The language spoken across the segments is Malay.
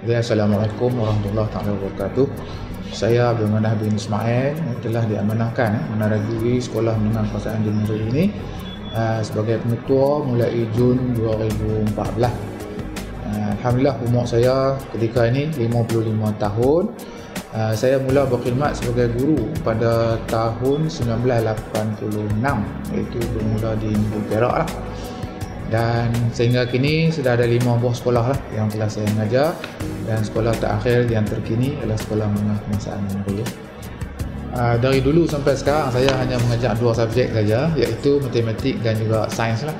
Assalamualaikum warahmatullahi wabarakatuh. Saya Abdul Manah bin Ismail telah diamanahkan menerangi Sekolah Menengah Kebangsaan di negeri ini sebagai pengetua mulai Jun 2014. Alhamdulillah, umur saya ketika ini 55 tahun. Saya mula berkhidmat sebagai guru pada tahun 1986, iaitu bermula di Negeri Perak lah. Dan sehingga kini sudah ada 5 buah sekolah lah yang telah saya mengajar, dan sekolah terakhir yang terkini adalah Sekolah Menengah Kebangsaan Negeri. Dari dulu sampai sekarang saya hanya mengajar 2 subjek saja, iaitu matematik dan juga sains lah.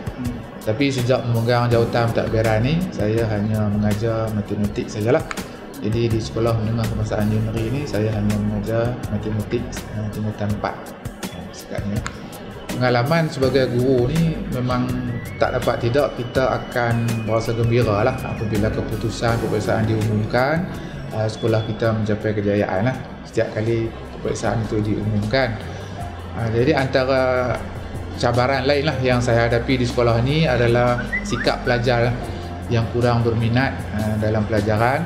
Tapi sejak memegang jawatan pentadbiran ni, saya hanya mengajar matematik sajalah. Jadi di Sekolah Menengah Kebangsaan Negeri ini saya hanya mengajar matematik tingkatan 4 sekarang ni. Pengalaman sebagai guru ni memang tak dapat tidak kita akan berasa gembira lah apabila keputusan peperiksaan diumumkan, sekolah kita mencapai kejayaan lah setiap kali peperiksaan itu diumumkan. Jadi antara cabaran lain lah yang saya hadapi di sekolah ni adalah sikap pelajar yang kurang berminat dalam pelajaran,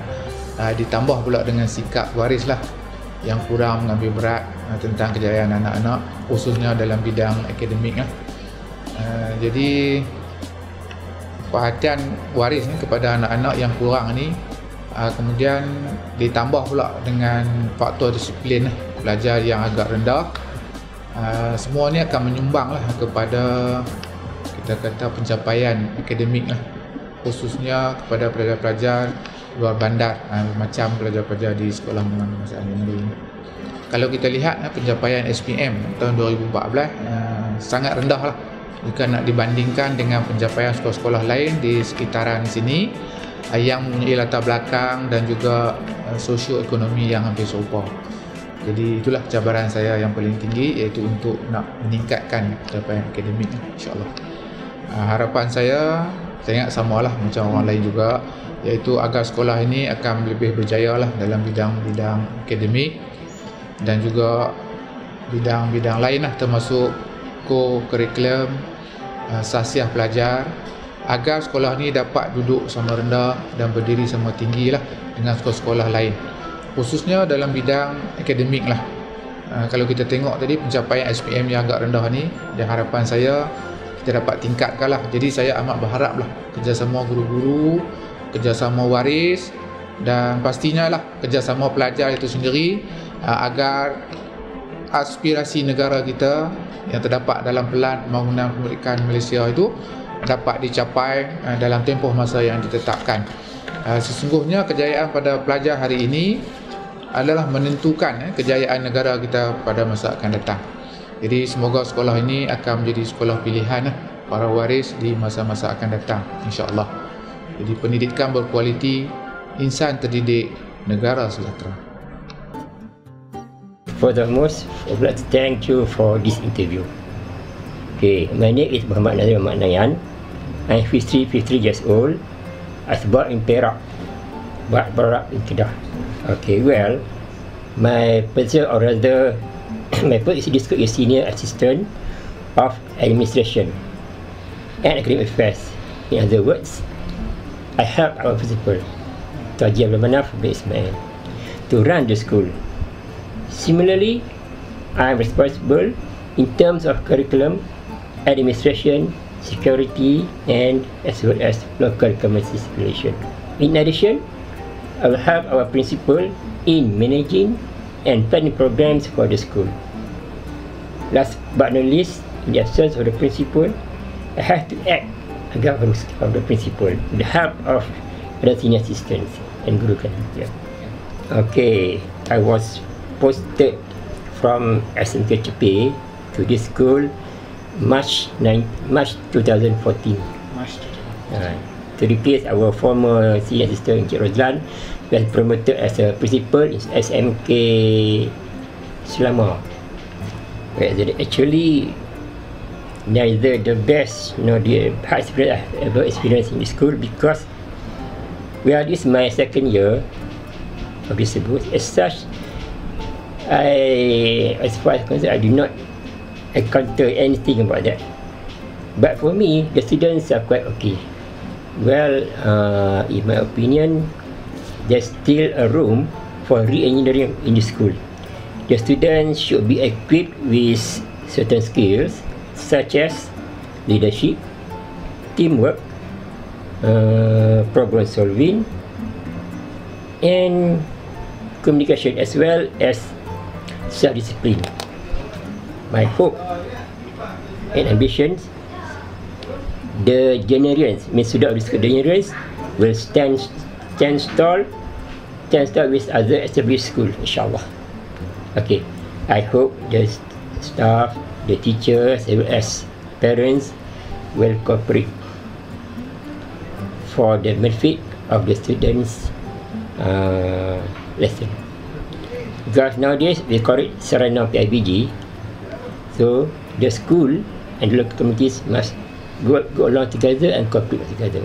ditambah pula dengan sikap waris lah yang kurang mengambil berat tentang kejayaan anak-anak, khususnya dalam bidang akademik lah. Jadi perhatian waris ni kepada anak-anak yang kurang ni, kemudian ditambah pula dengan faktor disiplin pelajar yang agak rendah, semua ni akan menyumbang lah kepada kita kata pencapaian akademik lah, khususnya kepada pelajar-pelajar luar bandar, macam pelajar-pelajar di Sekolah Menengah Kebangsaan Negeri ini. Kalau kita lihat pencapaian SPM tahun 2014 sangat rendah lah jika nak dibandingkan dengan pencapaian sekolah-sekolah lain di sekitaran sini yang mempunyai latar belakang dan juga sosioekonomi yang hampir serupa. Jadi itulah cabaran saya yang paling tinggi, iaitu untuk nak meningkatkan pencapaian akademik, insyaAllah. Harapan saya ingat samalah macam orang lain juga, iaitu agar sekolah ini akan lebih berjaya lah dalam bidang-bidang akademik dan juga bidang-bidang lain lah, termasuk co-curriculum, sasiah pelajar, agar sekolah ini dapat duduk sama rendah dan berdiri sama tinggi lah dengan sekolah-sekolah lain, khususnya dalam bidang akademik lah. Kalau kita tengok tadi pencapaian SPM yang agak rendah ni, dan harapan saya kita dapat tingkatkan lah. Jadi saya amat berharap lah kerjasama guru-guru, kerjasama waris, dan pastinya lah kerjasama pelajar itu sendiri, agar aspirasi negara kita yang terdapat dalam Pelan Pembangunan Kemerdekaan Malaysia itu dapat dicapai dalam tempoh masa yang ditetapkan. Sesungguhnya kejayaan pada pelajar hari ini adalah menentukan kejayaan negara kita pada masa akan datang. Jadi semoga sekolah ini akan menjadi sekolah pilihan para waris di masa-masa akan datang, insya-Allah. Jadi pendidikan berkualiti, insan terdidik, negara sejahtera. Foremost, I would like to thank you for this interview. Okay, my name is Muhammad Nazir Muhammad Nayan. I'm 53 years old. I was born in Perak, but brought up in Kedah. Okay, well, my position, or rather, my post is Senior Assistant of Administration and Academic Affairs. In other words, I help our principal, Haji Abdul Manaf bin Ismail, to run the school. Similarly, I am responsible in terms of curriculum, administration, security, and as well as local community relation. In addition, I will help our principal in managing and planning programs for the school. Last but not least, in the absence of the principal, I have to act as governor of the principal with the help of other senior assistants and guru kandidat. Okay, I was posted from SMKCP to this school March 2014. To replace our former senior assistant Encik Rozlan, was promoted as a principal in SMK Selama. Actually, neither the best nor the hard experience I've ever experienced in this school, because this is my second year of this school. As such, as far as concerned, I do not encounter anything about that. But for me, the students are quite okay. Well, in my opinion, there's still a room for re-engineering in the school. The students should be equipped with certain skills such as leadership, teamwork, problem solving, and communication, as well as self-discipline. My hope and ambitions, the Generians, means students of the school Generians, will stand tall with other established school, inshallah. Okay, I hope the staff, the teachers, as well as parents will cooperate for the benefit of the students' lesson. Because nowadays we call it Sarana PIBG, so the school and the local communities must go along together and cooperate together.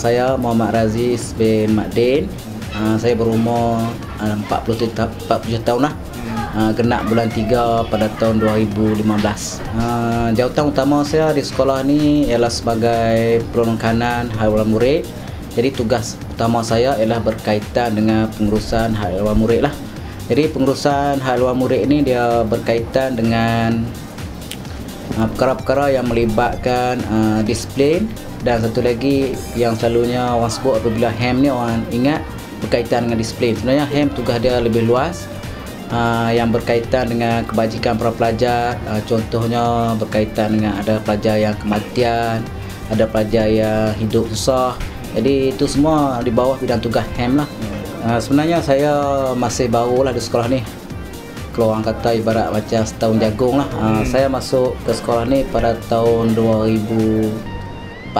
Saya Muhammad Raziz bin Makdin. Saya berumur 40 tahun lah. Genap bulan 3 pada tahun 2015. Jawatan utama saya di sekolah ni ialah sebagai penolong kanan haiwan murid. Jadi tugas utama saya ialah berkaitan dengan pengurusan haiwan murid lah. Jadi pengurusan haiwan murid ini dia berkaitan dengan perkara-perkara yang melibatkan disiplin. Dan satu lagi yang selalunya orang sebut apabila HAM ni, orang ingat berkaitan dengan disiplin. Sebenarnya HAM tugas dia lebih luas, yang berkaitan dengan kebajikan para pelajar. Contohnya berkaitan dengan ada pelajar yang kematian, ada pelajar yang hidup susah. Jadi itu semua di bawah bidang tugas HAM lah. Sebenarnya saya masih baru lah di sekolah ni. Kalau orang kata ibarat macam setahun jagung lah. Saya masuk ke sekolah ni pada tahun 2014,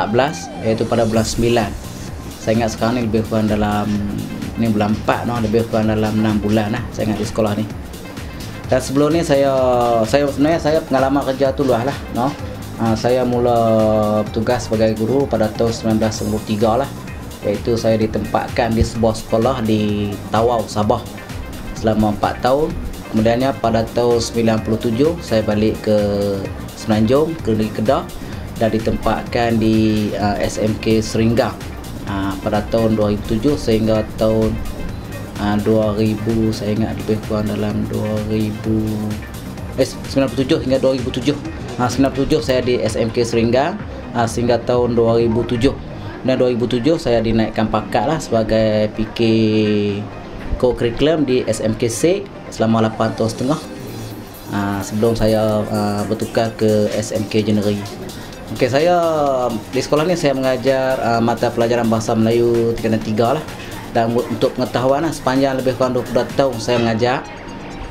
iaitu pada bulan 9. Saya ingat sekarang ni lebih kurang dalam, ni bulan 4 no, lebih kurang dalam 6 bulan lah saya ingat di sekolah ni. Dan sebelum ni saya sebenarnya saya pengalaman kerja tu luas lah no. Saya mula bertugas sebagai guru pada tahun 1993 lah, iaitu saya ditempatkan di sebuah sekolah di Tawau, Sabah selama 4 tahun. Kemudiannya pada tahun 97 saya balik ke Semenanjung, ke negeri Kedah, dan ditempatkan di SMK Serenggang pada tahun 2007 sehingga tahun 2000, saya ingat lebih kurang dalam 97 hingga 2007. 97 saya di SMK Serenggang sehingga tahun 2007. Dan 2007 saya dinaikkan pangkat lah sebagai PK Co-Curriculum di SMK SEK selama 8 tahun setengah. Sebelum saya bertukar ke SMK Jeneri. Okey, saya di sekolah ni saya mengajar mata pelajaran bahasa Melayu tingkatan 3 lah. Dan untuk pengetahuan sepanjang lebih kurang 22 tahun saya mengajar,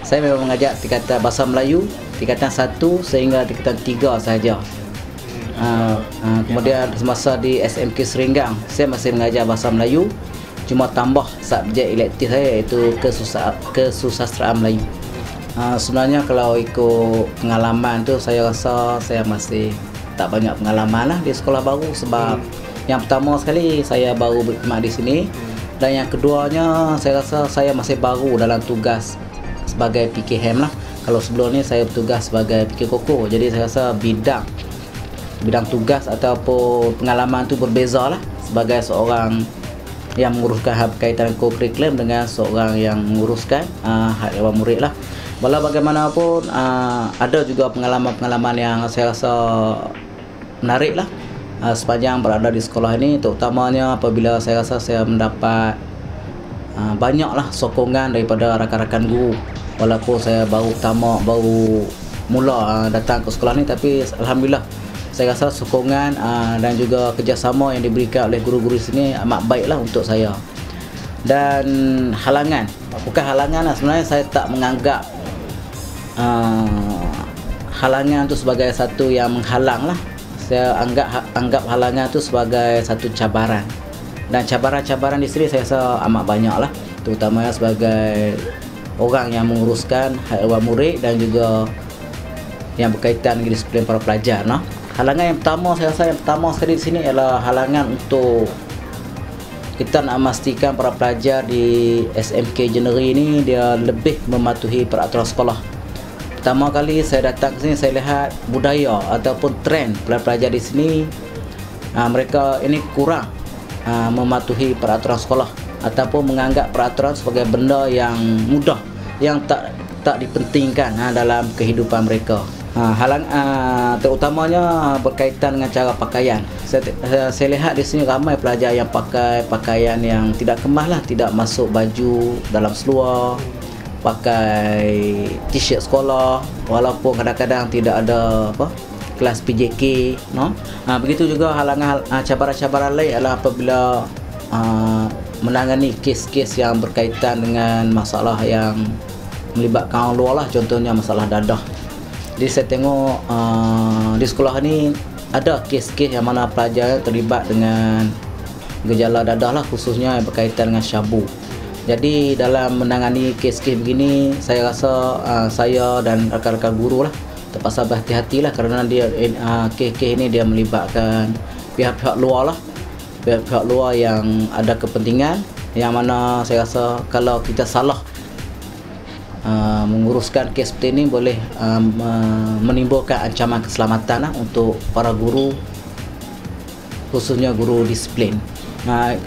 saya memang mengajar tingkatan bahasa Melayu tingkatan 1 sehingga tingkatan 3 sahaja. Kemudian semasa di SMK Serenggang saya masih mengajar bahasa Melayu, cuma tambah subjek elektif saya iaitu kesusastraan Melayu. Sebenarnya kalau ikut pengalaman tu saya rasa saya masih tak banyak pengalaman lah di sekolah baru, sebab yang pertama sekali saya baru berkhidmat di sini, dan yang keduanya saya rasa saya masih baru dalam tugas sebagai PKM lah. Kalau sebelum ni saya bertugas sebagai PK Koko, jadi saya rasa bidang tugas ataupun pengalaman tu berbeza lah, sebagai seorang yang menguruskan hal berkaitan co-curriculum dengan seorang yang menguruskan hak dewan murid lah. Walau bagaimanapun ada juga pengalaman-pengalaman yang saya rasa menarik lah sepanjang berada di sekolah ini, terutamanya apabila saya rasa saya mendapat banyaklah sokongan daripada rakan-rakan guru. Walaupun saya baru mula datang ke sekolah ni, tapi alhamdulillah saya rasa sokongan dan juga kerjasama yang diberikan oleh guru-guru sini amat baiklah untuk saya. Dan halangan, bukan halangan lah, sebenarnya saya tak menganggap halangan tu sebagai satu yang menghalang lah. Saya anggap halangan tu sebagai satu cabaran. Dan cabaran-cabaran di sini saya rasa amat banyak lah, terutamanya sebagai orang yang menguruskan hak dewan murid dan juga yang berkaitan dengan disiplin para pelajar. Nah, halangan yang pertama, saya rasa yang pertama sekali di sini ialah halangan untuk kita nak memastikan para pelajar di SMK Jeneri ini dia lebih mematuhi peraturan sekolah. Pertama kali saya datang ke sini, saya lihat budaya ataupun trend pelajar di sini, mereka ini kurang mematuhi peraturan sekolah ataupun menganggap peraturan sebagai benda yang mudah, yang tak dipentingkan dalam kehidupan mereka. Terutamanya berkaitan dengan cara pakaian. Saya lihat di sini ramai pelajar yang pakai pakaian yang tidak kemas lah, tidak masuk baju dalam seluar, pakai t-shirt sekolah, walaupun kadang-kadang tidak ada kelas PJK, no? Begitu juga halangan cabaran-cabaran lain adalah apabila menangani kes-kes yang berkaitan dengan masalah yang melibatkan orang luar lah, contohnya masalah dadah. Jadi saya tengok di sekolah ni ada kes-kes yang mana pelajar terlibat dengan gejala dadah lah, khususnya yang berkaitan dengan syabu. Jadi dalam menangani kes-kes begini, saya rasa saya dan rakan-rakan guru lah terpaksa berhati-hati lah, kerana dia kes-kes ini dia melibatkan pihak-pihak luar lah, pihak-pihak luar yang ada kepentingan, yang mana saya rasa kalau kita salah menguruskan kes seperti ini boleh menimbulkan ancaman keselamatan untuk para guru, khususnya guru disiplin.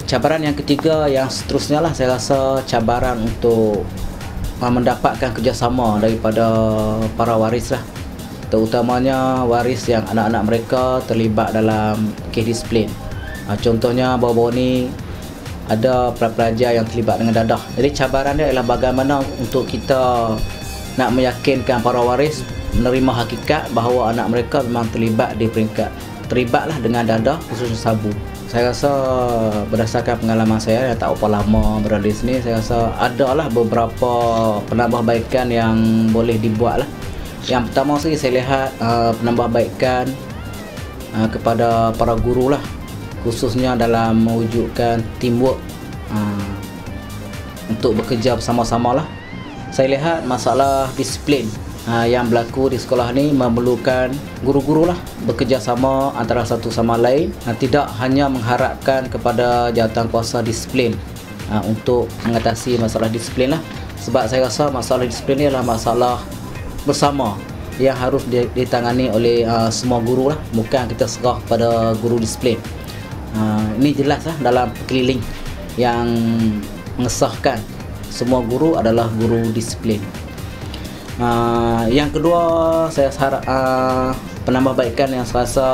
Cabaran yang ketiga yang seterusnya lah, saya rasa cabaran untuk mendapatkan kerjasama daripada para waris lah, terutamanya waris yang anak-anak mereka terlibat dalam kes disiplin. Contohnya baru-baru ni ada pelajar yang terlibat dengan dadah. Jadi cabaran dia ialah bagaimana untuk kita nak meyakinkan para waris menerima hakikat bahawa anak mereka memang terlibat di peringkat terlibatlah dengan dadah, khususnya sabu. Saya rasa berdasarkan pengalaman saya yang tak berapa lama berada di sini, saya rasa adalah beberapa penambahbaikan yang boleh dibuat lah. Yang pertama sekali saya lihat penambahbaikan kepada para guru lah, khususnya dalam mewujudkan teamwork untuk bekerja bersama-sama lah. Saya lihat masalah disiplin yang berlaku di sekolah ni memerlukan guru-guru lah bekerjasama antara satu sama lain, tidak hanya mengharapkan kepada jawatankuasa disiplin untuk mengatasi masalah disiplin lah. Sebab saya rasa masalah disiplin ni adalah masalah bersama yang harus ditangani oleh semua guru lah, bukan kita serah pada guru disiplin. Ini jelas lah dalam keliling yang mengesahkan semua guru adalah guru disiplin. Yang kedua, saya harap penambahbaikan yang saya rasa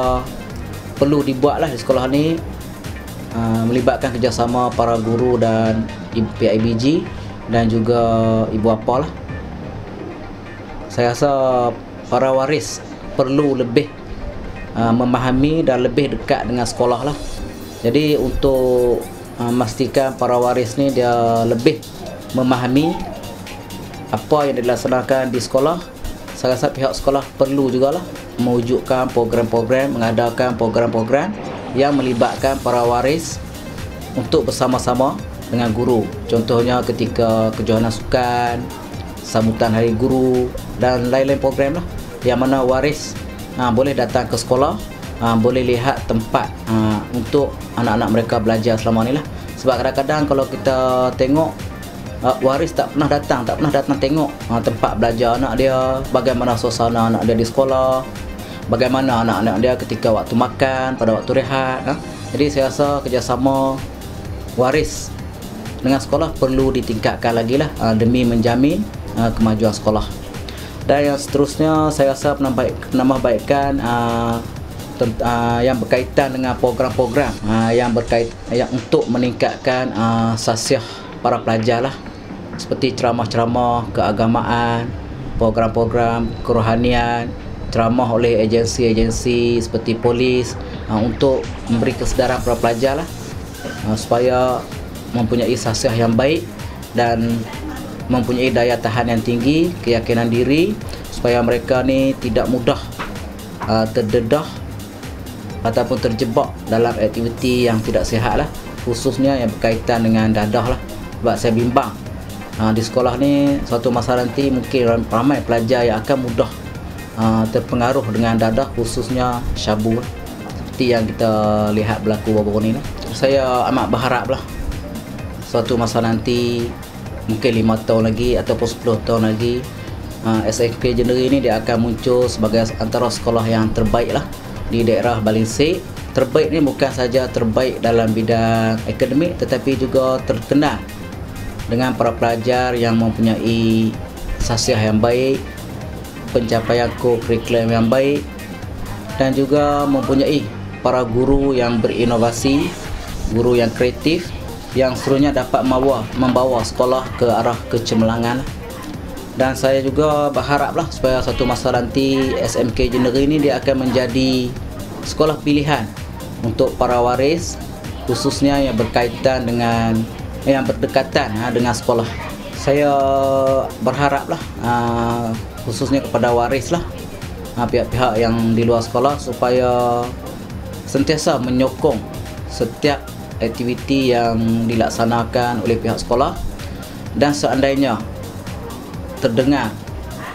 perlu dibuatlah di sekolah ni, melibatkan kerjasama para guru dan PIBG dan juga ibu bapa lah. Saya rasa para waris perlu lebih memahami dan lebih dekat dengan sekolah lah. Jadi untuk memastikan para waris ni dia lebih memahami apa yang dilaksanakan di sekolah, saya rasa pihak sekolah perlu jugalah mewujudkan program-program, mengadakan program-program yang melibatkan para waris untuk bersama-sama dengan guru. Contohnya ketika kejohanan sukan, sambutan hari guru dan lain-lain program lah, yang mana waris boleh datang ke sekolah, boleh lihat tempat untuk anak-anak mereka belajar selama ni lah. Sebab kadang-kadang kalau kita tengok waris tak pernah datang tengok tempat belajar anak dia, bagaimana suasana anak dia di sekolah, bagaimana anak-anak dia ketika waktu makan, pada waktu rehat. Jadi saya rasa kerjasama waris dengan sekolah perlu ditingkatkan lagi lah, demi menjamin kemajuan sekolah. Dan yang seterusnya, saya rasa penambahbaikan yang berkaitan dengan program-program yang untuk meningkatkan sasiah para pelajar lah, seperti ceramah-ceramah keagamaan, program-program kerohanian, ceramah oleh agensi-agensi seperti polis, untuk memberi kesedaran para pelajar lah, supaya mempunyai sasiah yang baik dan mempunyai daya tahan yang tinggi, keyakinan diri, supaya mereka ni tidak mudah terdedah ataupun terjebak dalam aktiviti yang tidak sihat lah, khususnya yang berkaitan dengan dadah lah. Sebab saya bimbang di sekolah ni suatu masa nanti mungkin ramai pelajar yang akan mudah terpengaruh dengan dadah, khususnya syabu seperti yang kita lihat berlaku baru-baru ni. Saya amat berharap lah suatu masa nanti, mungkin 5 tahun lagi ataupun 10 tahun lagi, SMK Jeneri ini dia akan muncul sebagai antara sekolah yang terbaik lah di daerah Balinsek. Terbaik ni bukan saja terbaik dalam bidang akademik, tetapi juga terkenal dengan para pelajar yang mempunyai khasiat yang baik, pencapaian kurikulum yang baik, dan juga mempunyai para guru yang berinovasi, guru yang kreatif, yang seterusnya dapat membawa sekolah ke arah kecemerlangan. Dan saya juga berharaplah supaya satu masa nanti SMK Jeneri ini dia akan menjadi sekolah pilihan untuk para waris, khususnya yang berkaitan dengan yang berdekatan dengan sekolah. Saya berharaplah khususnya kepada waris lah, pihak-pihak yang di luar sekolah, supaya sentiasa menyokong setiap aktiviti yang dilaksanakan oleh pihak sekolah, dan seandainya terdengar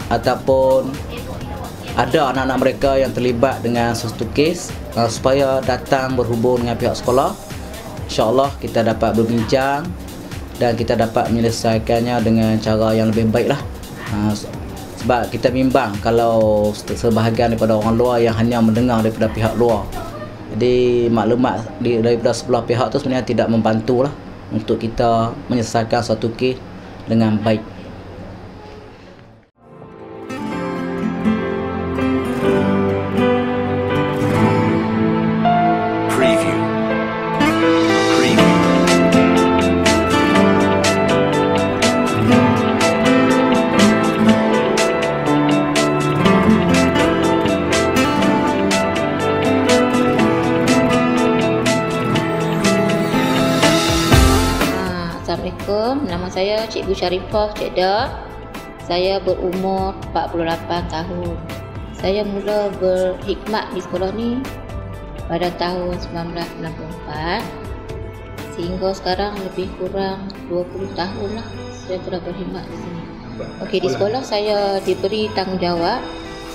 ataupun ada anak-anak mereka yang terlibat dengan sesuatu kes, supaya datang berhubung dengan pihak sekolah. InsyaAllah kita dapat berbincang dan kita dapat menyelesaikannya dengan cara yang lebih baik lah. Sebab kita bimbang kalau sebahagian daripada orang luar yang hanya mendengar daripada pihak luar, jadi maklumat daripada sebelah pihak tu sebenarnya tidak membantu lah untuk kita menyelesaikan suatu kes dengan baik. Assalamualaikum, nama saya Cikgu Sharifah Cekda. Saya berumur 48 tahun. Saya mula berkhidmat di sekolah ni pada tahun 1994, sehingga sekarang lebih kurang 20 tahun lah saya telah berkhidmat di sini. Okey, di sekolah saya diberi tanggungjawab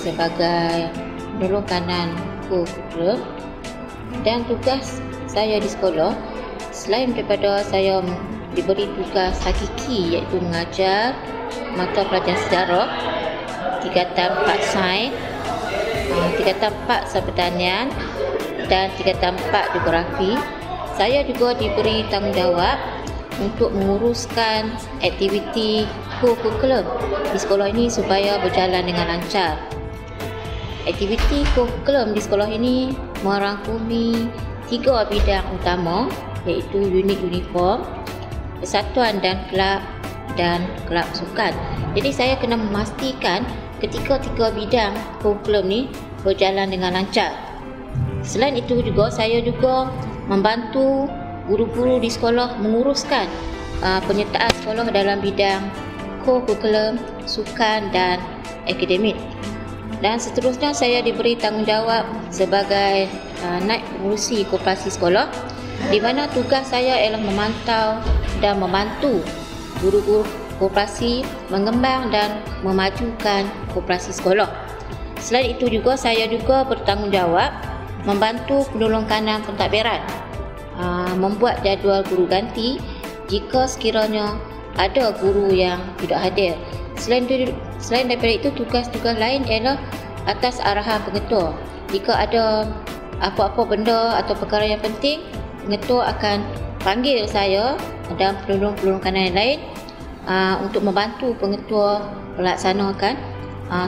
sebagai penolong kanan kurikulum, dan tugas saya di sekolah selain daripada saya diberi tugas hakiki iaitu mengajar mata pelajaran sejarah, tingkatan 4 sains, tingkatan 4 sains pertanian dan tingkatan 4 geografi. Saya juga diberi tanggungjawab untuk menguruskan aktiviti kurikulum di sekolah ini supaya berjalan dengan lancar. Aktiviti kurikulum di sekolah ini merangkumi 3 bidang utama, iaitu unit uniform, persatuan dan kelab sukan. Jadi saya kena memastikan ketika 3 bidang kurikulum ni berjalan dengan lancar. Selain itu juga saya juga membantu guru-guru di sekolah menguruskan penyertaan sekolah dalam bidang kurikulum, sukan dan akademik. Dan seterusnya saya diberi tanggungjawab sebagai naib pengurusi koperasi sekolah, di mana tugas saya ialah memantau dan membantu guru-guru koperasi mengembang dan memajukan koperasi sekolah. Selain itu juga saya juga bertanggungjawab membantu penolong kanan pentadbiran, membuat jadual guru ganti jika sekiranya ada guru yang tidak hadir. Selain daripada itu, tugas-tugas lain ialah atas arahan pengetua. Jika ada apa-apa benda atau perkara yang penting, pengetua akan panggil saya dan penolong-penolong kanan yang lain untuk membantu pengetua melaksanakan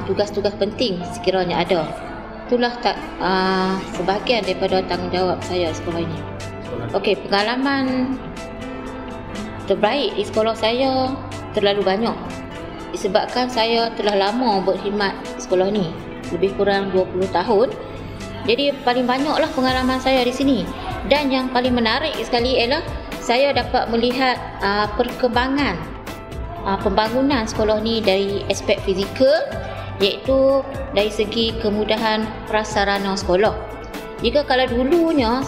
tugas-tugas penting sekiranya ada. Itulah sebahagian daripada tanggungjawab saya di sekolah ini. Okey, pengalaman terbaik di sekolah saya terlalu banyak, disebabkan saya telah lama berkhidmat di sekolah ni, lebih kurang 20 tahun. Jadi paling banyaklah pengalaman saya di sini. Dan yang paling menarik sekali ialah saya dapat melihat perkembangan pembangunan sekolah ni dari aspek fizikal, iaitu dari segi kemudahan prasarana sekolah. Jika kalau dulunya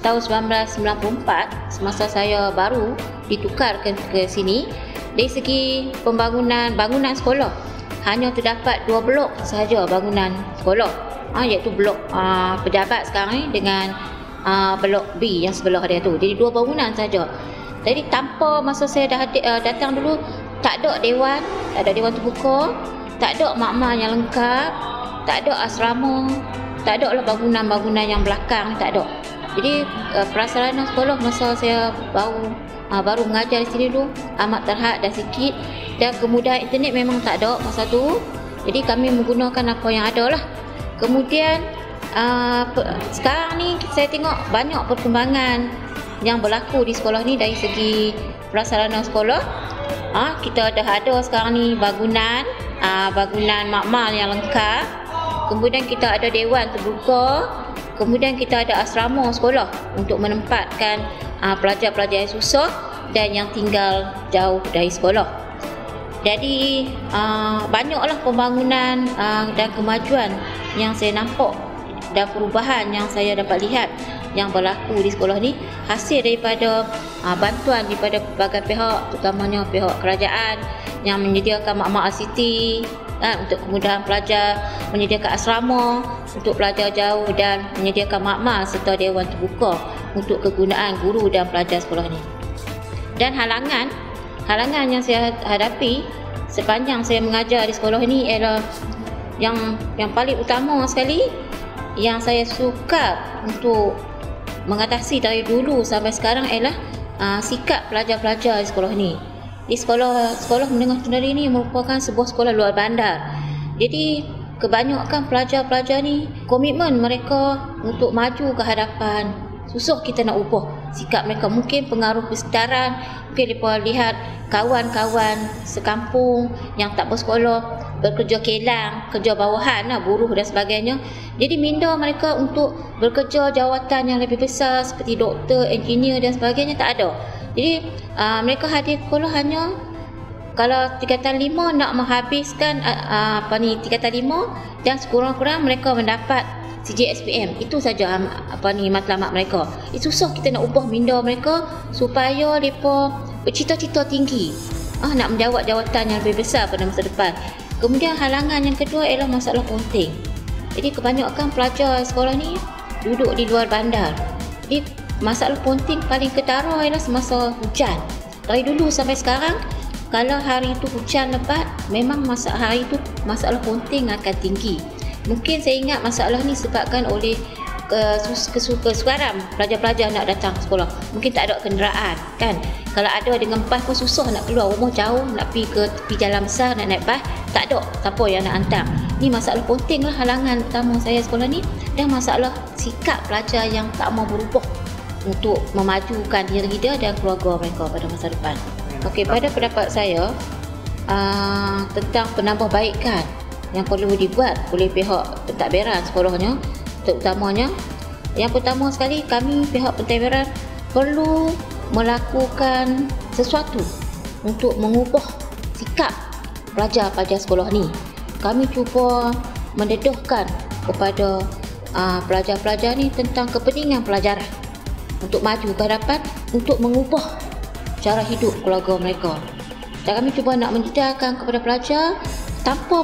tahun 1994 semasa saya baru ditukarkan ke sini, dari segi bangunan sekolah hanya terdapat 2 blok sahaja bangunan sekolah, iaitu blok pejabat sekarang ni dengan blok B yang sebelah dia tu. Jadi 2 bangunan saja. Jadi tanpa masa saya datang dulu, tak ada dewan terbuka, tak ada makmal yang lengkap, tak ada asrama, tak ada lah bangunan-bangunan yang belakang, tak ada. Jadi prasarana sekolah masa saya baru mengajar di sini dulu amat terhad dan sikit, dan kemudahan internet memang tak ada masa tu. Jadi kami menggunakan apa yang ada lah. Kemudian sekarang ni saya tengok banyak perkembangan yang berlaku di sekolah ni dari segi prasarana sekolah. Kita dah ada sekarang ni bangunan makmal yang lengkap. Kemudian kita ada dewan terbuka. Kemudian kita ada asrama sekolah untuk menempatkan pelajar-pelajar yang susah dan yang tinggal jauh dari sekolah. Jadi banyaklah pembangunan dan kemajuan yang saya nampak dan perubahan yang saya dapat lihat yang berlaku di sekolah ni, hasil daripada bantuan daripada pelbagai pihak, terutamanya pihak kerajaan yang menyediakan makmal ICT untuk kemudahan pelajar, menyediakan asrama untuk pelajar jauh dan menyediakan makmal serta dewan terbuka untuk kegunaan guru dan pelajar sekolah ni. Dan halangan yang saya hadapi sepanjang saya mengajar di sekolah ni ialah yang paling utama sekali yang saya suka untuk mengatasi dari dulu sampai sekarang ialah sikap pelajar-pelajar di sekolah ni. Di sekolah menengah ternari ni merupakan sebuah sekolah luar bandar. Jadi kebanyakan pelajar-pelajar ni komitmen mereka untuk maju ke hadapan. Susah kita nak ubah sikap mereka. Mungkin pengaruh persekitaran, mungkin mereka lihat kawan-kawan sekampung yang tak bersekolah bekerja kelang, kerja bawahan, buruh dan sebagainya. Jadi minda mereka untuk bekerja jawatan yang lebih besar seperti doktor, engineer dan sebagainya tak ada. Jadi mereka hadir sekolah hanya kalau tingkatan 5 nak menghabiskan tingkatan 5 dan sekurang-kurang mereka mendapat CGSPM. Itu saja matlamat mereka. Susah kita nak ubah minda mereka supaya mereka bercita-cita tinggi, nak menjawat jawatan yang lebih besar pada masa depan. Kemudian halangan yang kedua ialah masalah ponting. Jadi kebanyakan pelajar sekolah ni duduk di luar bandar. Jadi masalah ponting paling ketara ialah semasa hujan. Dari dulu sampai sekarang, kalau hari itu hujan lebat, memang hari itu masalah ponting akan tinggi. Mungkin saya ingat masalah ni disebabkan oleh kesukaran pelajar-pelajar nak datang ke sekolah. Mungkin tak ada kenderaan kan. Kalau ada dengan bas pun susah nak keluar rumah jauh, nak pergi ke tepi jalan besar nak naik bas, tak ada siapa yang nak hantar. Ni masalah ponting lah halangan utama saya sekolah ni, dan masalah sikap pelajar yang tak mau berubah untuk memajukan diri dia dan keluarga mereka pada masa depan. Okey, pada pendapat saya tentang penambahbaikan yang perlu dibuat oleh pihak pentadbiran sekolahnya, terutamanya yang pertama sekali, kami pihak pentadbiran perlu melakukan sesuatu untuk mengubah sikap pelajar-pelajar sekolah ni. Kami cuba mendedahkan kepada pelajar-pelajar ni tentang kepentingan pelajaran untuk maju ke hadapan, untuk mengubah cara hidup keluarga mereka. Dan kami cuba nak mendedarkan kepada pelajar, tanpa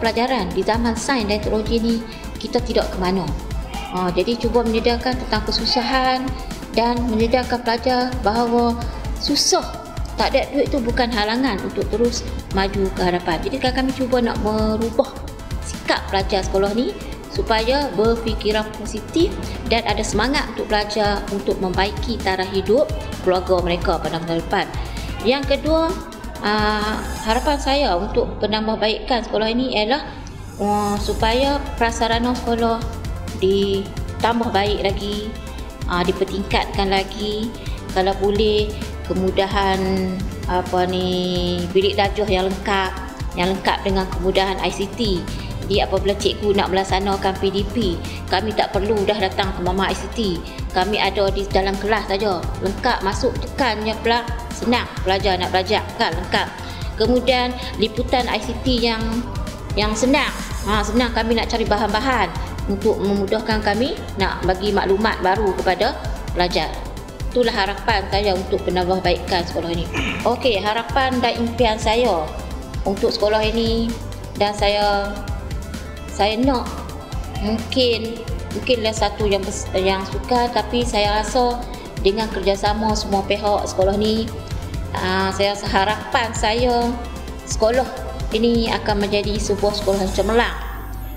pelajaran di zaman sains dan teknologi ni kita tidak ke mana. Jadi cuba mendedarkan tentang kesusahan dan mendedarkan pelajar bahawa susah, tak ada duit itu bukan halangan untuk terus maju ke hadapan. Jadi kami cuba nak merubah sikap pelajar sekolah ni supaya berfikiran positif dan ada semangat untuk belajar untuk membaiki taraf hidup keluarga mereka pada masa depan. Yang kedua, harapan saya untuk penambahbaikan sekolah ini ialah supaya prasarana sekolah ditambah baik lagi, dipertingkatkan lagi. Kalau boleh kemudahan bilik darjah yang lengkap dengan kemudahan ICT. Jadi apabila cikgu nak melaksanakan PDP, kami tak perlu dah datang ke mama ICT. Kami ada di dalam kelas saja, lengkap, masuk tekan je plug, senang pelajar nak belajar kan, lengkap. Kemudian liputan ICT yang senang. Senang kami nak cari bahan-bahan untuk memudahkan kami nak bagi maklumat baru kepada pelajar. Itulah harapan saya untuk penambahbaikan sekolah ini. Okey, harapan dan impian saya untuk sekolah ini, dan saya nak mungkinlah satu yang suka, tapi saya rasa dengan kerjasama semua pihak sekolah ni, saya harapan saya sekolah ini akan menjadi sebuah sekolah yang cemerlang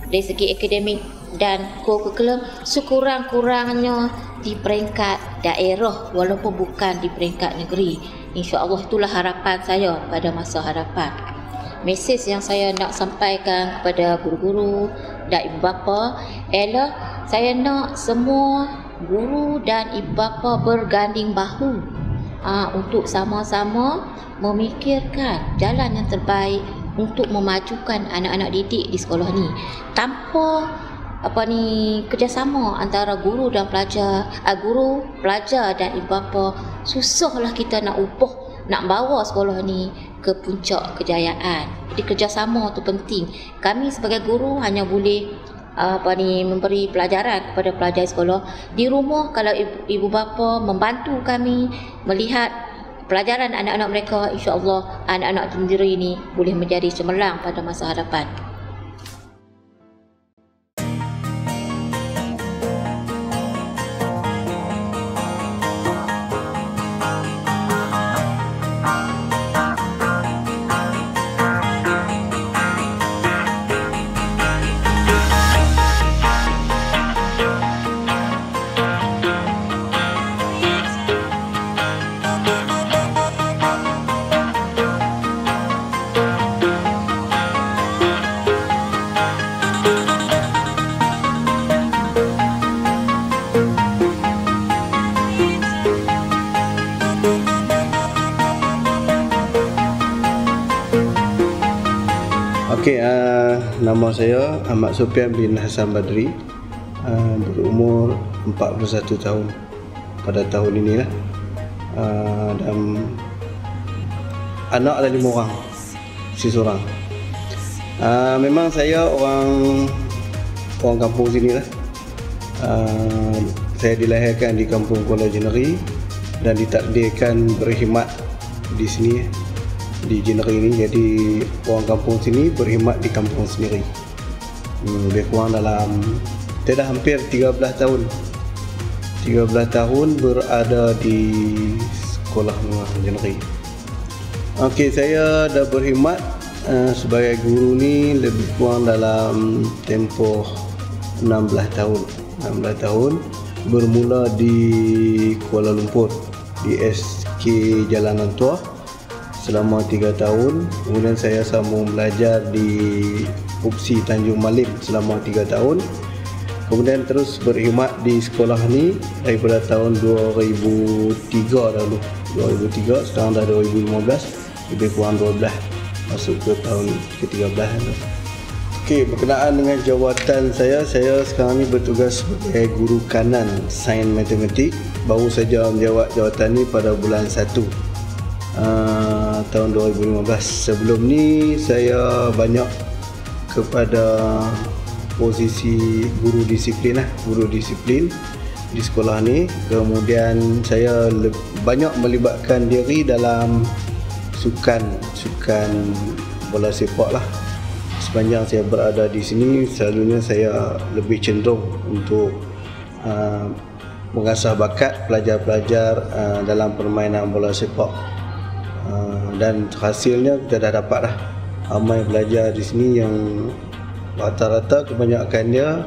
dari segi akademik dan kurikulum, sekurang-kurangnya di peringkat daerah walaupun bukan di peringkat negeri. InsyaAllah itulah harapan saya pada masa hadapan. Mesej yang saya nak sampaikan kepada guru-guru dan ibu bapa ialah saya nak semua guru dan ibu bapa berganding bahu untuk sama-sama memikirkan jalan yang terbaik untuk memajukan anak-anak didik di sekolah ni. Tanpa kerjasama antara guru dan pelajar, guru, pelajar dan ibu bapa, susahlah kita nak bawa sekolah ni ke puncak kejayaan. Jadi kerjasama tu penting. Kami sebagai guru hanya boleh memberi pelajaran kepada pelajar sekolah. Di rumah kalau ibu bapa membantu kami melihat pelajaran anak-anak mereka, insya-Allah anak-anak sendiri ini boleh menjadi cemerlang pada masa hadapan. Okey, nama saya Ahmad Sofian bin Hassan Badri, berumur 41 tahun pada tahun ini lah. Dan anak ada 5 orang, isteri seorang. Memang saya orang kampung sini lah. Saya dilahirkan di kampung Kuala Jeneri dan ditakdirkan berkhidmat di sini, di Jeneri ini. Jadi orang kampung sini berkhidmat di kampung sendiri. Lebih kurang dalam dah hampir 13 tahun. 13 tahun berada di sekolah menengah Jeneri. Okey, saya dah berkhidmat sebagai guru ni lebih kurang dalam tempoh 16 tahun. 16 tahun bermula di Kuala Lumpur di SK Jalanan Tua selama 3 tahun. Kemudian saya sambung belajar di UPSI Tanjung Malim selama 3 tahun. Kemudian terus berkhidmat di sekolah ni daripada tahun 2003 dahulu. 2003, sekarang dah 2015, lebih kurang 12 masuk ke tahun ke-13. Okey, berkenaan dengan jawatan saya sekarang ni bertugas sebagai guru kanan sains matematik. Baru saja menjawat jawatan ni pada bulan 1 tahun 2015. Sebelum ni saya banyak kepada posisi guru disiplin di sekolah ni. Kemudian saya banyak melibatkan diri dalam sukan bola sepak lah. Sepanjang saya berada di sini, selalunya saya lebih cenderung untuk mengasah bakat pelajar-pelajar dalam permainan bola sepak. Dan hasilnya kita dah dapat dah. Ramai pelajar di sini yang rata-rata kebanyakan dia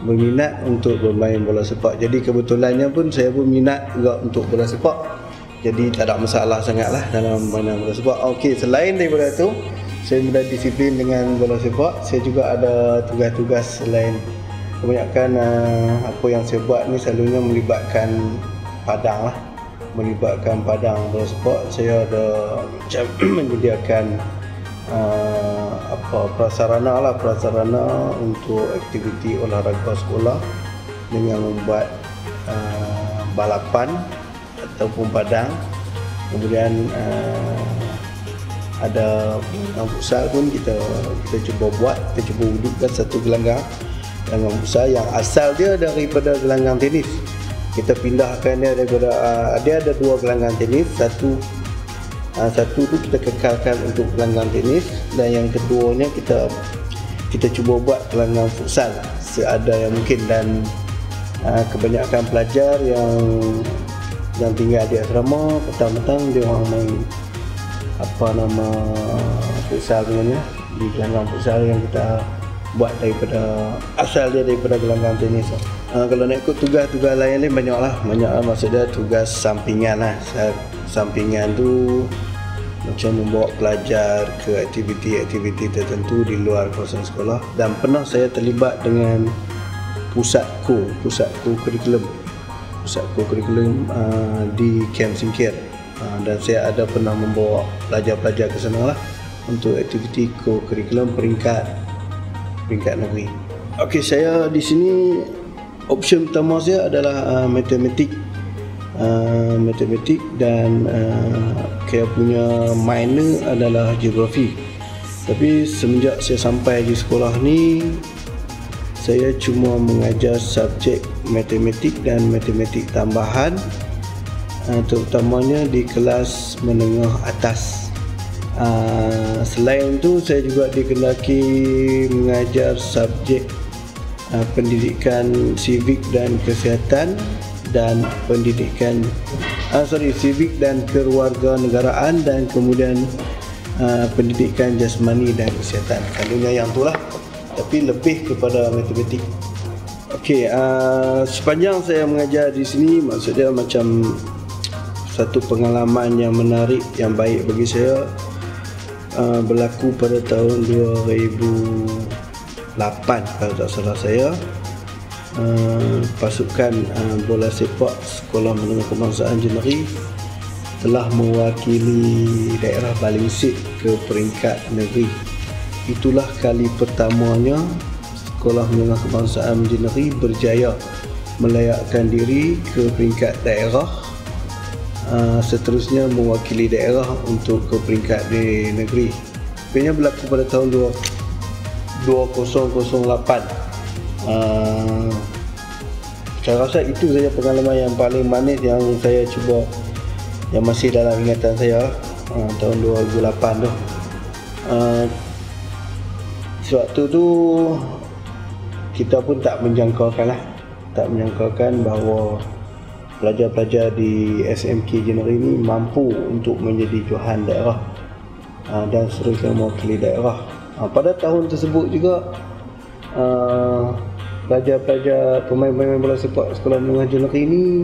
berminat untuk bermain bola sepak. Jadi kebetulannya pun saya pun minat juga untuk bola sepak. Jadi tak ada masalah sangatlah dalam permainan bola sepak. Okey, selain daripada tu, saya mudah disiplin dengan bola sepak. Saya juga ada tugas-tugas selain. Kebanyakan apa yang saya buat ni selalunya melibatkan padang lah. Melibatkan padang bola sepak. Saya ada macam menyediakan prasarana untuk aktiviti olahraga sekolah dengan membuat balapan ataupun padang. Kemudian ada futsal pun kita cuba wujudkan satu gelanggang futsal yang asal dia daripada gelanggang tenis. Kita pindahkan dia daripada dia ada 2 gelanggang tenis, satu Satu tu kita kekalkan untuk gelanggang tenis, dan yang keduanya kita cuba buat gelanggang futsal seada yang mungkin. Dan kebanyakan pelajar yang tinggal di asrama, petang-petang dia orang main futsal sebenarnya, di gelanggang futsal yang kita buat daripada asal dia daripada gelanggang tenis. Kalau nak ikut tugas-tugas lain banyak maksudnya tugas sampingan lah. Sampingan tu macam membawa pelajar ke aktiviti-aktiviti tertentu di luar kawasan sekolah. Dan pernah saya terlibat dengan pusat kurikulum di Kem Singkir, dan saya ada pernah membawa pelajar-pelajar ke sana lah untuk aktiviti kurikulum peringkat negeri. Okey, saya di sini option utama saya adalah matematik dan saya punya minor adalah geografi. Tapi semenjak saya sampai di sekolah ni, saya cuma mengajar subjek matematik dan matematik tambahan, terutamanya di kelas menengah atas. Selain itu, saya juga dikehendaki mengajar subjek pendidikan civic dan kesihatan, dan pendidikan civic dan kewarganegaraan, dan kemudian pendidikan jasmani dan kesihatan. Selalunya yang itulah, tapi lebih kepada matematik. Okey, sepanjang saya mengajar di sini, maksudnya macam satu pengalaman yang menarik, yang baik bagi saya, berlaku pada tahun 2008 kalau tak salah saya. Pasukan bola sepak Sekolah Menengah Kebangsaan Jeneri telah mewakili daerah Balingsik ke peringkat negeri. Itulah kali pertamanya Sekolah Menengah Kebangsaan Jeneri berjaya melayakkan diri ke peringkat daerah, seterusnya mewakili daerah untuk ke peringkat di negeri. Sebenarnya berlaku pada tahun 2008. Saya rasa itu saja pengalaman yang paling manis yang saya cuba, yang masih dalam ingatan saya, tahun 2008 tu. Sewaktu tu kita pun tak menjangkaukan bahawa pelajar-pelajar di SMK Jeneri ini mampu untuk menjadi johan daerah dan seterusnya mewakili daerah. Pada tahun tersebut juga pelajar-pelajar pemain-pemain bola sepak Sekolah Menengah Jeneri ini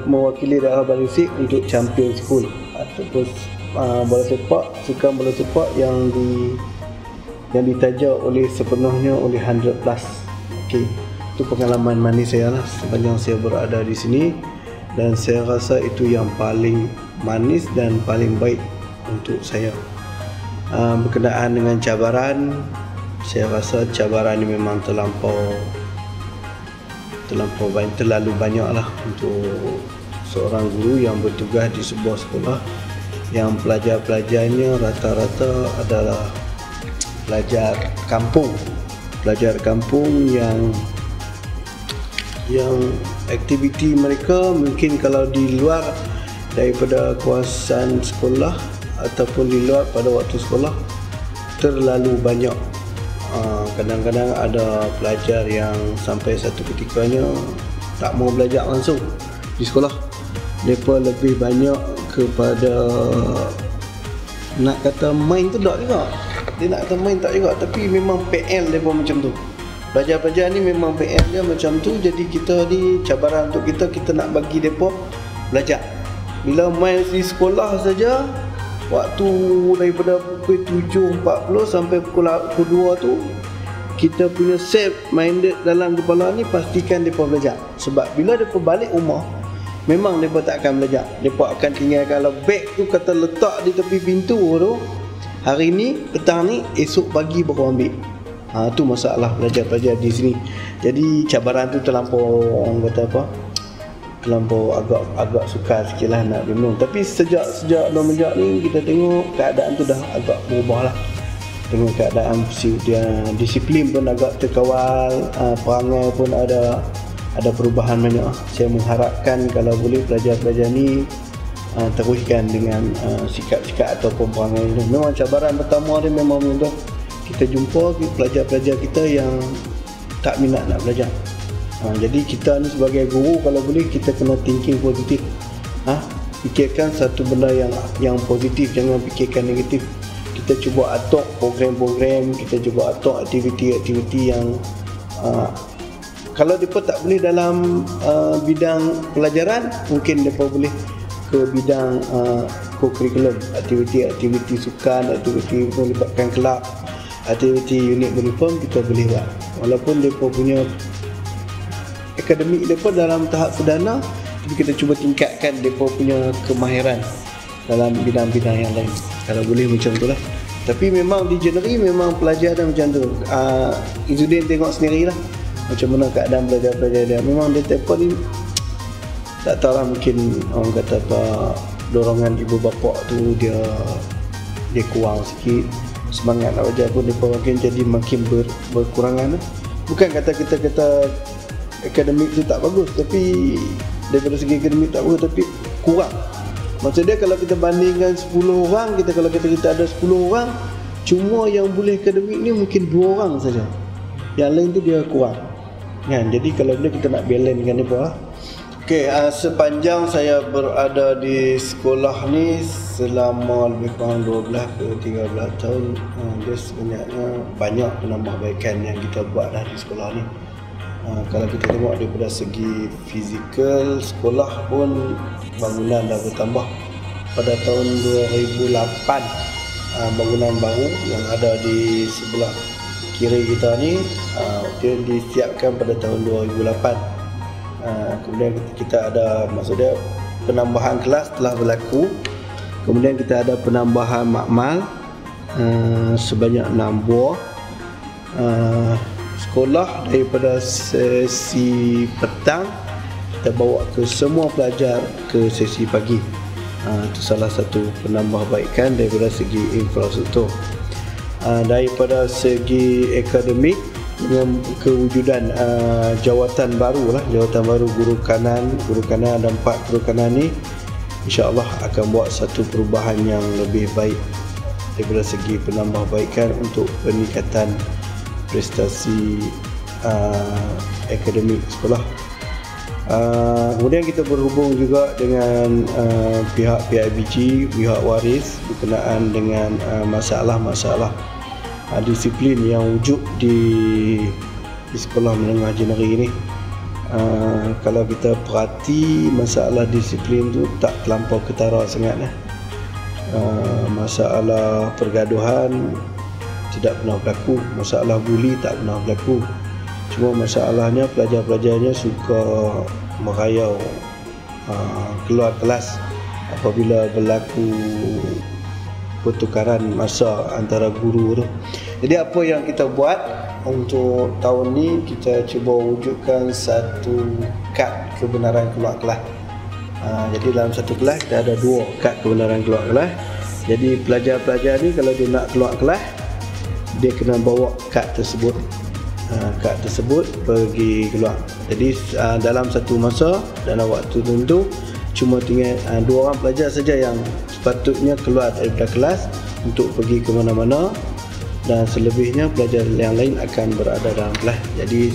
mewakili daerah Balingsik untuk champion school, ataupun sukan bola sepak yang ditaja sepenuhnya oleh 100+. Okey, itu pengalaman manis saya lah sepanjang saya berada di sini, dan saya rasa itu yang paling manis dan paling baik untuk saya. Berkenaan dengan cabaran, saya rasa cabaran ini memang terlalu banyak lah untuk seorang guru yang bertugas di sebuah sekolah yang pelajar-pelajarnya rata-rata adalah pelajar kampung yang aktiviti mereka mungkin kalau di luar daripada kawasan sekolah ataupun di luar pada waktu sekolah terlalu banyak. Kadang-kadang ada pelajar yang sampai satu ketikanya tak mau belajar langsung di sekolah. Mereka lebih banyak kepada nak kata main tu tak juga. Dia nak kata main tak juga, tapi memang PL mereka macam tu. Pelajar-pelajar ni memang PL dia macam tu. Jadi kita ni cabaran untuk kita nak bagi mereka belajar. Bila main di sekolah saja, waktu daripada pukul 7.40 sampai pukul 2 tu, kita punya set minded dalam kepala ni pastikan mereka belajar. Sebab bila mereka balik rumah, memang mereka tak akan belajar. Mereka akan tinggal, kalau beg tu kata letak di tepi pintu tu, hari ni, petang ni, esok pagi baru ambil. Tu masalah pelajar-pelajar di sini. Jadi cabaran tu terlampau, orang kata apa, terlampau agak sukar sikit lah nak bingung. Tapi sejak semenjak ni kita tengok keadaan tu dah agak berubah lah. Dengan keadaan dia disiplin pun agak terkawal, perangai pun ada perubahan banyak. Saya mengharapkan kalau boleh pelajar-pelajar ni teruskan dengan sikap-sikap ataupun perangai itu. Memang cabaran pertama dia memang kita jumpa pelajar-pelajar kita yang tak minat nak belajar. Jadi kita ni sebagai guru, kalau boleh kita kena thinking positif. Fikirkan satu benda yang positif, jangan fikirkan negatif. Kita cuba atur program-program, kita cuba atur aktiviti-aktiviti yang kalau mereka tak boleh dalam bidang pelajaran, mungkin mereka boleh ke bidang co-curriculum, aktiviti-aktiviti sukan, aktiviti melibatkan kelab, aktiviti unit uniform kita boleh buat. Walaupun mereka punya akademik mereka dalam tahap perdana, tapi kita cuba tingkatkan mereka punya kemahiran dalam bidang-bidang yang lain. Kalau boleh macam tu lah. Tapi memang di January memang pelajar dah macam tu. Izzuddin tengok sendirilah macam mana keadaan pelajar-pelajar dia. Memang dia tempoh ni tak tahu lah, mungkin orang kata apa, dorongan ibu bapa tu dia kurang sikit. Semangat nak belajar pun dia makin jadi makin berkurangan. Bukan kata kita akademik tu tak bagus, tapi daripada segi akademik tak bagus, tapi kurang. Maksud dia kalau kita bandingkan 10 orang, kalau kita ada 10 orang, cuma yang boleh akademik ni mungkin 2 orang saja. Yang lain tu dia kurang. Kan? Jadi kalau boleh kita nak balance dengan dia lah. Okey, sepanjang saya berada di sekolah ni selama lebih kurang 12 ke 13 tahun, dia sebenarnya banyak penambahbaikan yang kita buat dah di sekolah ni. Kalau kita tengok daripada segi fizikal, sekolah pun bangunan dah bertambah. Pada tahun 2008, bangunan baru yang ada di sebelah kiri kita ni, dia disiapkan pada tahun 2008. Kemudian kita ada, maksudnya penambahan kelas telah berlaku. Kemudian kita ada penambahan makmal sebanyak 6 buah. Sekolah daripada sesi petang kita bawa ke semua pelajar ke sesi pagi. Itu salah satu penambahbaikan daripada segi infrastruktur. Daripada segi akademik, dengan kewujudan jawatan baru guru kanan ada 4 guru kanan ni, insya-Allah akan buat satu perubahan yang lebih baik daripada segi penambahbaikan untuk peningkatan prestasi akademik sekolah. Kemudian kita berhubung juga dengan pihak PIBG, pihak waris berkenaan dengan masalah-masalah disiplin yang wujud di sekolah menengah January ini. Kalau kita perhati, masalah disiplin tu tak terlampau ketara sangat. Masalah pergaduhan tidak pernah berlaku, masalah buli tak pernah berlaku. Cuma masalahnya pelajar-pelajarnya suka merayau keluar kelas apabila berlaku pertukaran masa antara guru tu. Jadi apa yang kita buat untuk tahun ni, kita cuba wujudkan satu kad kebenaran keluar kelas. Jadi dalam satu kelas kita ada 2 kad kebenaran keluar kelas. Jadi pelajar-pelajar ni kalau dia nak keluar kelas, dia kena bawa kad tersebut. Kad tersebut pergi keluar. Jadi dalam satu masa, dalam waktu tertentu, cuma tinggal 2 orang pelajar saja yang sepatutnya keluar daripada kelas untuk pergi ke mana-mana, dan selebihnya pelajar yang lain akan berada dalam kelas. Jadi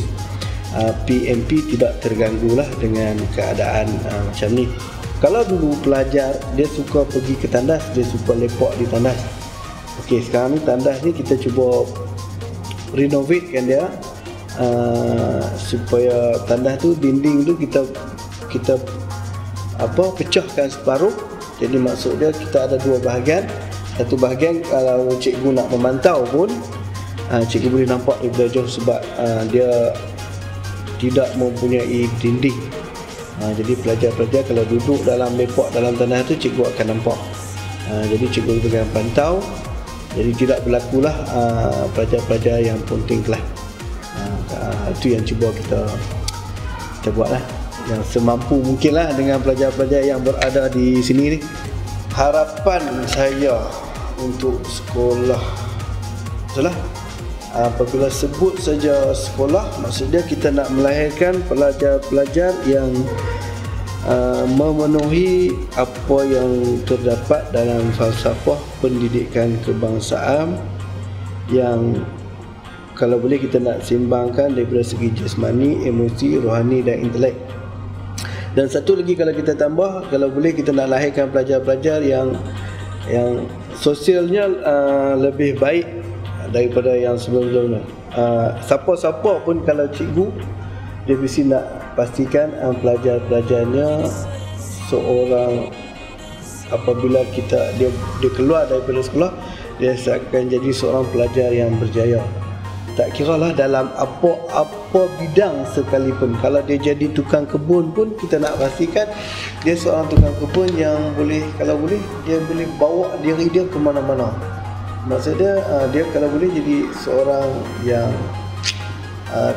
PMP tidak terganggu lah dengan keadaan macam ni. Kalau dulu pelajar dia suka pergi ke tandas, dia suka lepak di tandas. Okey, sekarang ni tandas ni kita cuba renovatekan dia supaya tandas tu, dinding tu kita pecahkan separuh. Jadi maksud dia kita ada 2 bahagian. Satu bahagian kalau cikgu nak memantau pun cikgu boleh nampak daripada jauh sebab dia tidak mempunyai dinding. Jadi pelajar-pelajar kalau duduk dalam lepak dalam tandas tu, cikgu akan nampak. Jadi cikgu akan pantau. Jadi tidak berlakulah pelajar-pelajar yang ponting kelas. Itu yang cuba kita buatlah, yang semampu mungkinlah dengan pelajar-pelajar yang berada di sini ni. Harapan saya untuk sekolah adalah apabila sebut saja sekolah, maksudnya kita nak melahirkan pelajar-pelajar yang memenuhi apa yang terdapat dalam falsafah pendidikan kebangsaan yang kalau boleh kita nak seimbangkan daripada segi jasmani, emosi, rohani dan intelek. Dan satu lagi kalau kita tambah, kalau boleh kita nak lahirkan pelajar-pelajar yang sosialnya lebih baik daripada yang sebelum-sebelumnya. Siapa-siapa pun kalau cikgu, dia mesti nak pastikan pelajar-pelajarnya seorang, apabila dia keluar daripada sekolah, dia akan jadi seorang pelajar yang berjaya. Tak kira lah dalam apa bidang sekalipun. Kalau dia jadi tukang kebun pun, kita nak pastikan dia seorang tukang kebun yang boleh, kalau boleh, dia boleh bawa diri dia ke mana-mana. Maksudnya dia kalau boleh jadi seorang yang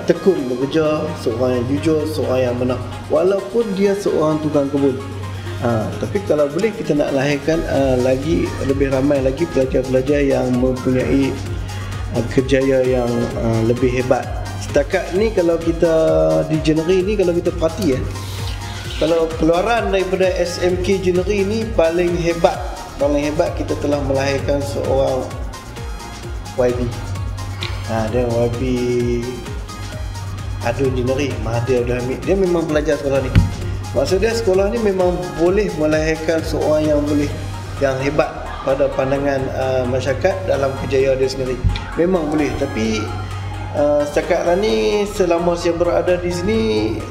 tekun bekerja, seorang yang jujur, seorang yang menang, walaupun dia seorang tukang kebun. Tapi kalau boleh kita nak lahirkan lagi lebih ramai lagi pelajar-pelajar yang mempunyai kerjaya yang lebih hebat. Setakat ni kalau kita di Jeneri ni, kalau kita perhati kalau keluaran daripada SMK Jeneri ni paling hebat kita telah melahirkan seorang YB. Dia YB Adun Jeneri, Mahathir Abdul Hamid. Dia memang pelajar sekolah ni. Maksudnya sekolah ni memang boleh melahirkan seorang yang hebat pada pandangan masyarakat dalam kejayaan dia sendiri. Memang boleh, tapi setakat ni selama saya berada di sini,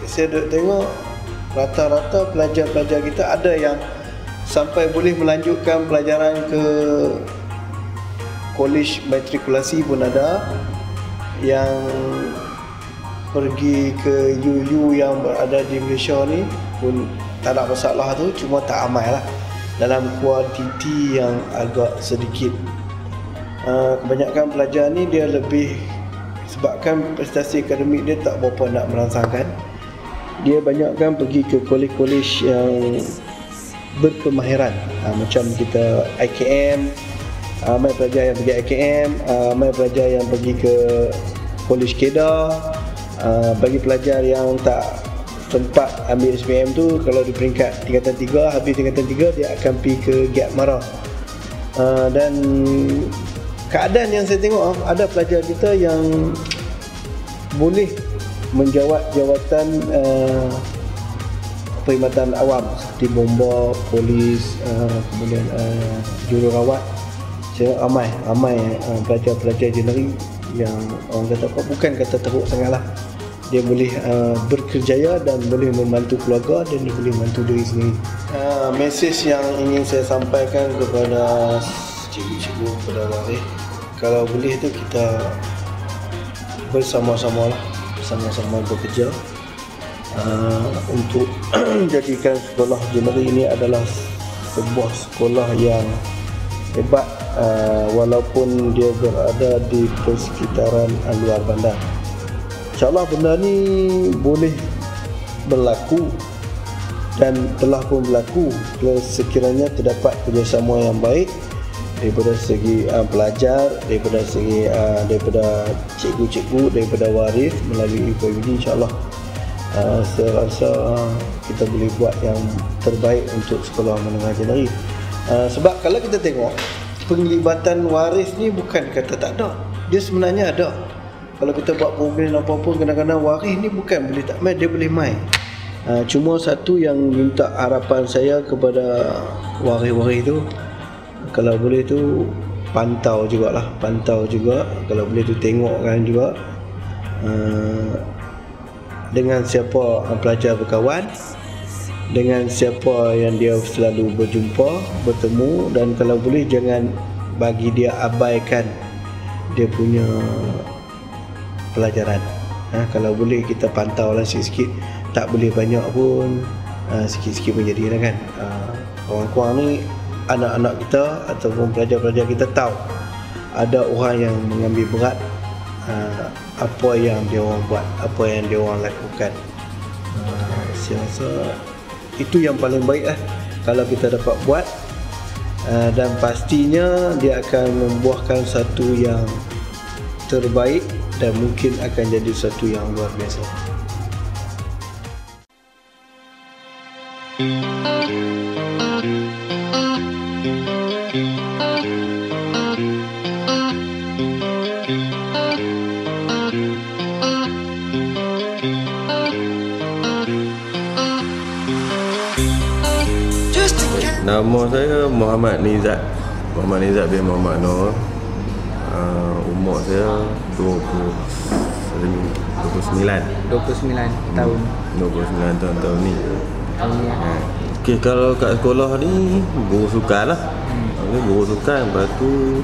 saya tengok rata-rata pelajar-pelajar kita ada yang sampai boleh melanjutkan pelajaran ke kolej matrikulasi pun ada, yang pergi ke UU yang berada di Malaysia ni pun tak ada masalah tu, cuma tak ramai lah, dalam kuantiti yang agak sedikit. Kebanyakan pelajar ni dia lebih, sebabkan prestasi akademik dia tak berapa nak merangsangkan, dia banyakkan pergi ke kolej-kolej yang berkemahiran. Macam kita IKM, ramai pelajar yang pergi IKM, ramai pelajar yang pergi ke kolej Kedah. Bagi pelajar yang tak sempat ambil SPM tu, kalau di peringkat tingkatan 3, habis tingkatan 3, dia akan pergi ke Giat Mara. Dan keadaan yang saya tengok, ada pelajar kita yang boleh menjawat jawatan perkhidmatan awam seperti bomba, polis, kemudian jururawat. Saya ramai pelajar-pelajar Jeneri yang orang kata apa, bukan kata teruk sangatlah, dia boleh berkerjaya dan boleh membantu keluarga dan dia boleh membantu diri sendiri. Mesej yang ingin saya sampaikan kepada cikgu-cikgu, kepada waris, kalau boleh tu kita bersama-sama bekerja untuk jadikan sekolah Jeneri ini adalah sebuah sekolah yang hebat, walaupun dia berada di persekitaran luar bandar. InsyaAllah benda ni boleh berlaku dan telah pun berlaku sekiranya terdapat kerjasama yang baik daripada segi pelajar, daripada segi daripada cikgu-cikgu, daripada waris melalui PBD. InsyaAllah saya rasa kita boleh buat yang terbaik untuk sekolah menengah Jeneri. Sebab kalau kita tengok penglibatan waris ni bukan kata tak ada, dia sebenarnya ada. Kalau kita buat program apa-apa, kadang-kadang waris ni bukan boleh tak main, dia boleh main. Cuma satu yang minta harapan saya kepada waris-waris tu, kalau boleh tu pantau juga, kalau boleh tu tengokkan juga dengan siapa pelajar berkawan, dengan siapa yang dia selalu bertemu, dan kalau boleh jangan bagi dia abaikan dia punya pelajaran. Kalau boleh kita pantau lah sikit-sikit, tak boleh banyak pun, sikit-sikit pun jadilah kan. Kurang-kurang ni anak-anak kita ataupun pelajar-pelajar kita tahu ada orang yang mengambil berat apa yang dia orang buat, apa yang dia orang lakukan. Saya rasa itu yang paling baik lah kalau kita dapat buat, dan pastinya dia akan membuahkan satu yang terbaik dan mungkin akan jadi satu yang luar biasa. Nama saya Muhammad Nizat bin Muhammad Nur. Umur saya 29 tahun. 29 tahun ni. Okey, kalau kat sekolah ni guru sukan lah. Guru sukan, lepas tu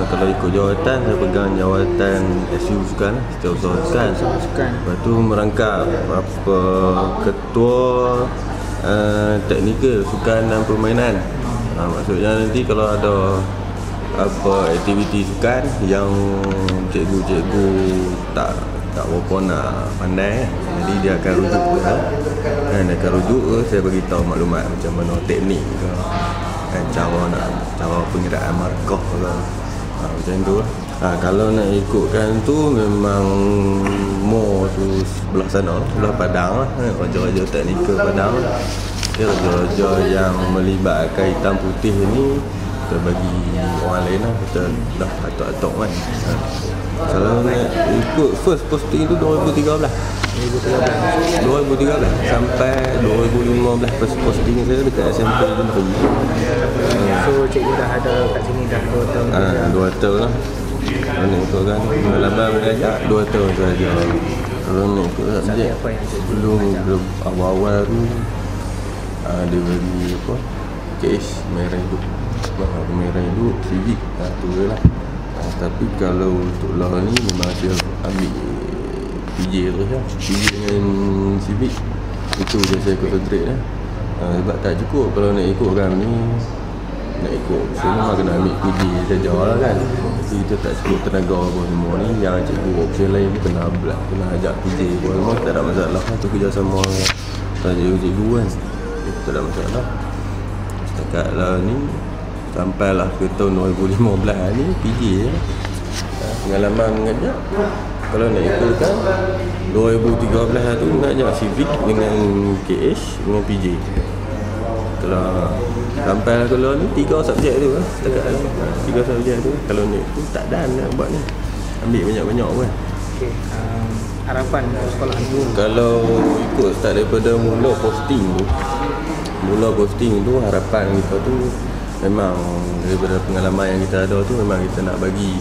kalau ikut jawatan, saya pegang jawatan SU sukan lah, setiausaha sukan. Lepas tu merangkap apa ketua teknikal sukan dan permainan. Maksudnya nanti kalau ada apa aktiviti sukan yang cikgu-cikgu tak berapa nak pandai, jadi dia akan rujuk ke, dia akan rujuk ke, saya bagi tahu maklumat macam mana teknik ke, cara pengiraan markah ke, macam tu. Kalau nak ikutkan tu memang more tu sebelah sana, sebelah Padang lah, raja-raja teknikal Padang lah. Raja-raja yang melibatkan hitam putih ni kita bagi orang lain lah, kita dah atok-atok kan. Kalau nak ikut first posting tu 2013 sampai 2015 first posting saya dekat SMP Jeneri. So cikgu dah ada kat sini dah 2 tahun. 2 tahun lah. Kalau nak ikut kan pengalaman mengajar 2 tahun sahaja. Kalau nak ikut subjek belum awal-awal tu dia bagi apa KS merah hidup, merah hidup civic tu je lah. Tapi kalau untuk lah ni memang saya ambil PJ terus lah, PJ dengan civic itu je saya concentrate lah. Sebab tak cukup kalau nak ikutkan ni, nak ikut semua kena ambil PJ saja lah kan. Jadi kita tak cukup tenaga apa semua ni, yang cikgu option lain pun kena ajak PJ pun semua, tak ada masalah lah. Tu kerjasama cikgu kan, itu tak ada masalah. Setakat lah ni sampailah ke tahun 2015 ni PJ je. Pengalaman mengajar kalau nak ikutkan 2013 tu mengajar civic dengan KH dengan PJ. Kalau sampai kalau ni 3 subjek tu lah setakat ni, 3 subjek tu kalau ni tu tak dan nak buat ni, ambil banyak-banyak pun. Okey, harapan sekolah ni kalau ikut start daripada mula posting tu harapan kita tu memang daripada pengalaman yang kita ada tu memang kita nak bagi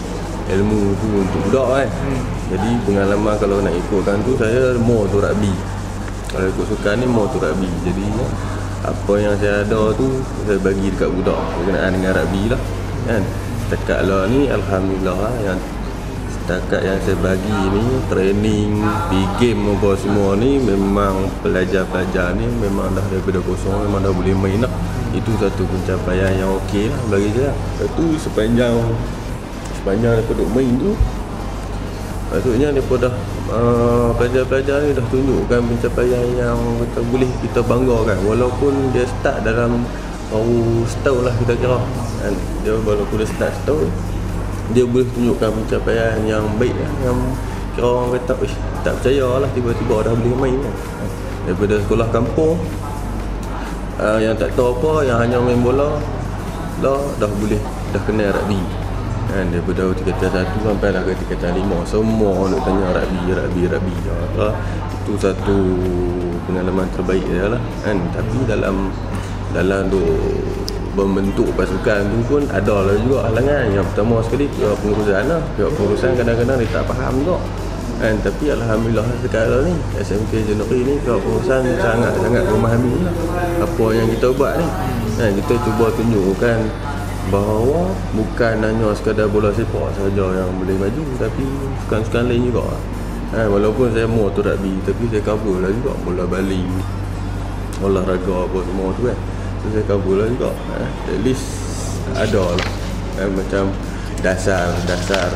ilmu tu untuk budak kan. Jadi pengalaman kalau nak ikutkan tu saya more tu rugby. Kalau ikut sukan ni more tu rugby. Jadi apa yang saya ada tu saya bagi dekat budak berkenaan dengan rugby lah kan. Setakat lah ni alhamdulillah lah, yang setakat yang saya bagi ni training di game apa semua ni memang pelajar-pelajar ni memang dah daripada kosong memang dah boleh main lah. Itu satu pencapaian yang okey lah bagi saya. Itu sepanjang daripada main tu, maksudnya daripada pelajar-pelajar ni dah tunjukkan pencapaian yang kita boleh kita banggakan. Walaupun dia start dalam baru setahun lah kita kira kan. Dia walaupun dia start setahun, dia boleh tunjukkan pencapaian yang baik lah, yang kira orang kata tak percaya lah tiba-tiba dah boleh main kan. Daripada sekolah kampung yang tak tahu apa, yang hanya main bola dah boleh dah kenal rugby kan. Daripada tingkatan 1 sampai dah ke tingkatan 5 semua nak tanya rugby. Itu satu pengalaman terbaik dia lah kan. Tapi dalam membentuk pasukan tu pun ada lah juga halangan. Yang pertama sekali pihak pengurusan lah. Pihak pengurusan kadang-kadang dia tak faham juga kan. Tapi alhamdulillah sekarang ni SMK Jeneri ni pihak pengurusan sangat-sangat memahami lah apa yang kita buat ni kan. Kita cuba tunjukkan bahawa bukan hanya sekadar bola sepak saja yang boleh maju, tapi sukan-sukan lain juga walaupun saya mau tu rugby, tapi saya cover lah juga bola baling, olahraga apa semua tu kan. So saya cover lah juga at least ada lah macam dasar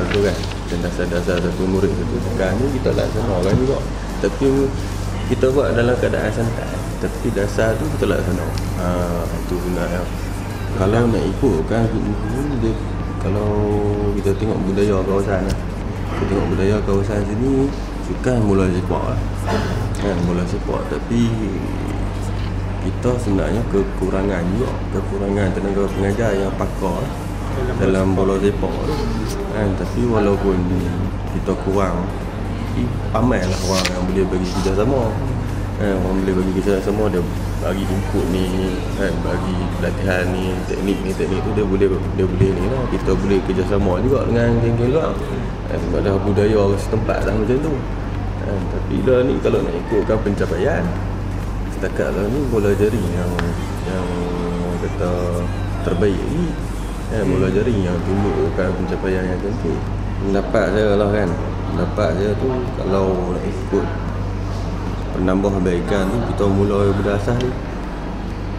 tu kan. Dan dasar satu murid satu sukan ni kita laksanakan juga, tapi kita buat dalam keadaan santai, tapi dasar tu kita laksanakan. Itu sebenarnya kalau nak ikut kan, kalau kita tengok budaya kawasan lah, kita tengok budaya kawasan sini sukan bola sepak lah kan, bola sepak. Tapi kita sebenarnya kekurangan tenaga pengajar yang pakar dalam bola sepak kan. Tapi walaupun kita kurang, ramailah orang yang boleh bagi kerjasama kan. Orang boleh bagi kerjasama, dia bagi input ni kan, bagi latihan ni, teknik tu dia boleh ni lah. Kita boleh kerjasama juga dengan geng-geng luar kan, sebab dah budaya orang setempat dah macam tu kan. Tapi lah ni kalau nak ikutkan pencapaian, setakat lah ni bola jaring yang kata terbaik ni kan, bola jaring yang tunjukkan pencapaian yang cantik. Pendapat saya tu kalau nak ikut penambahbaikan tu, kita mula berdasar ni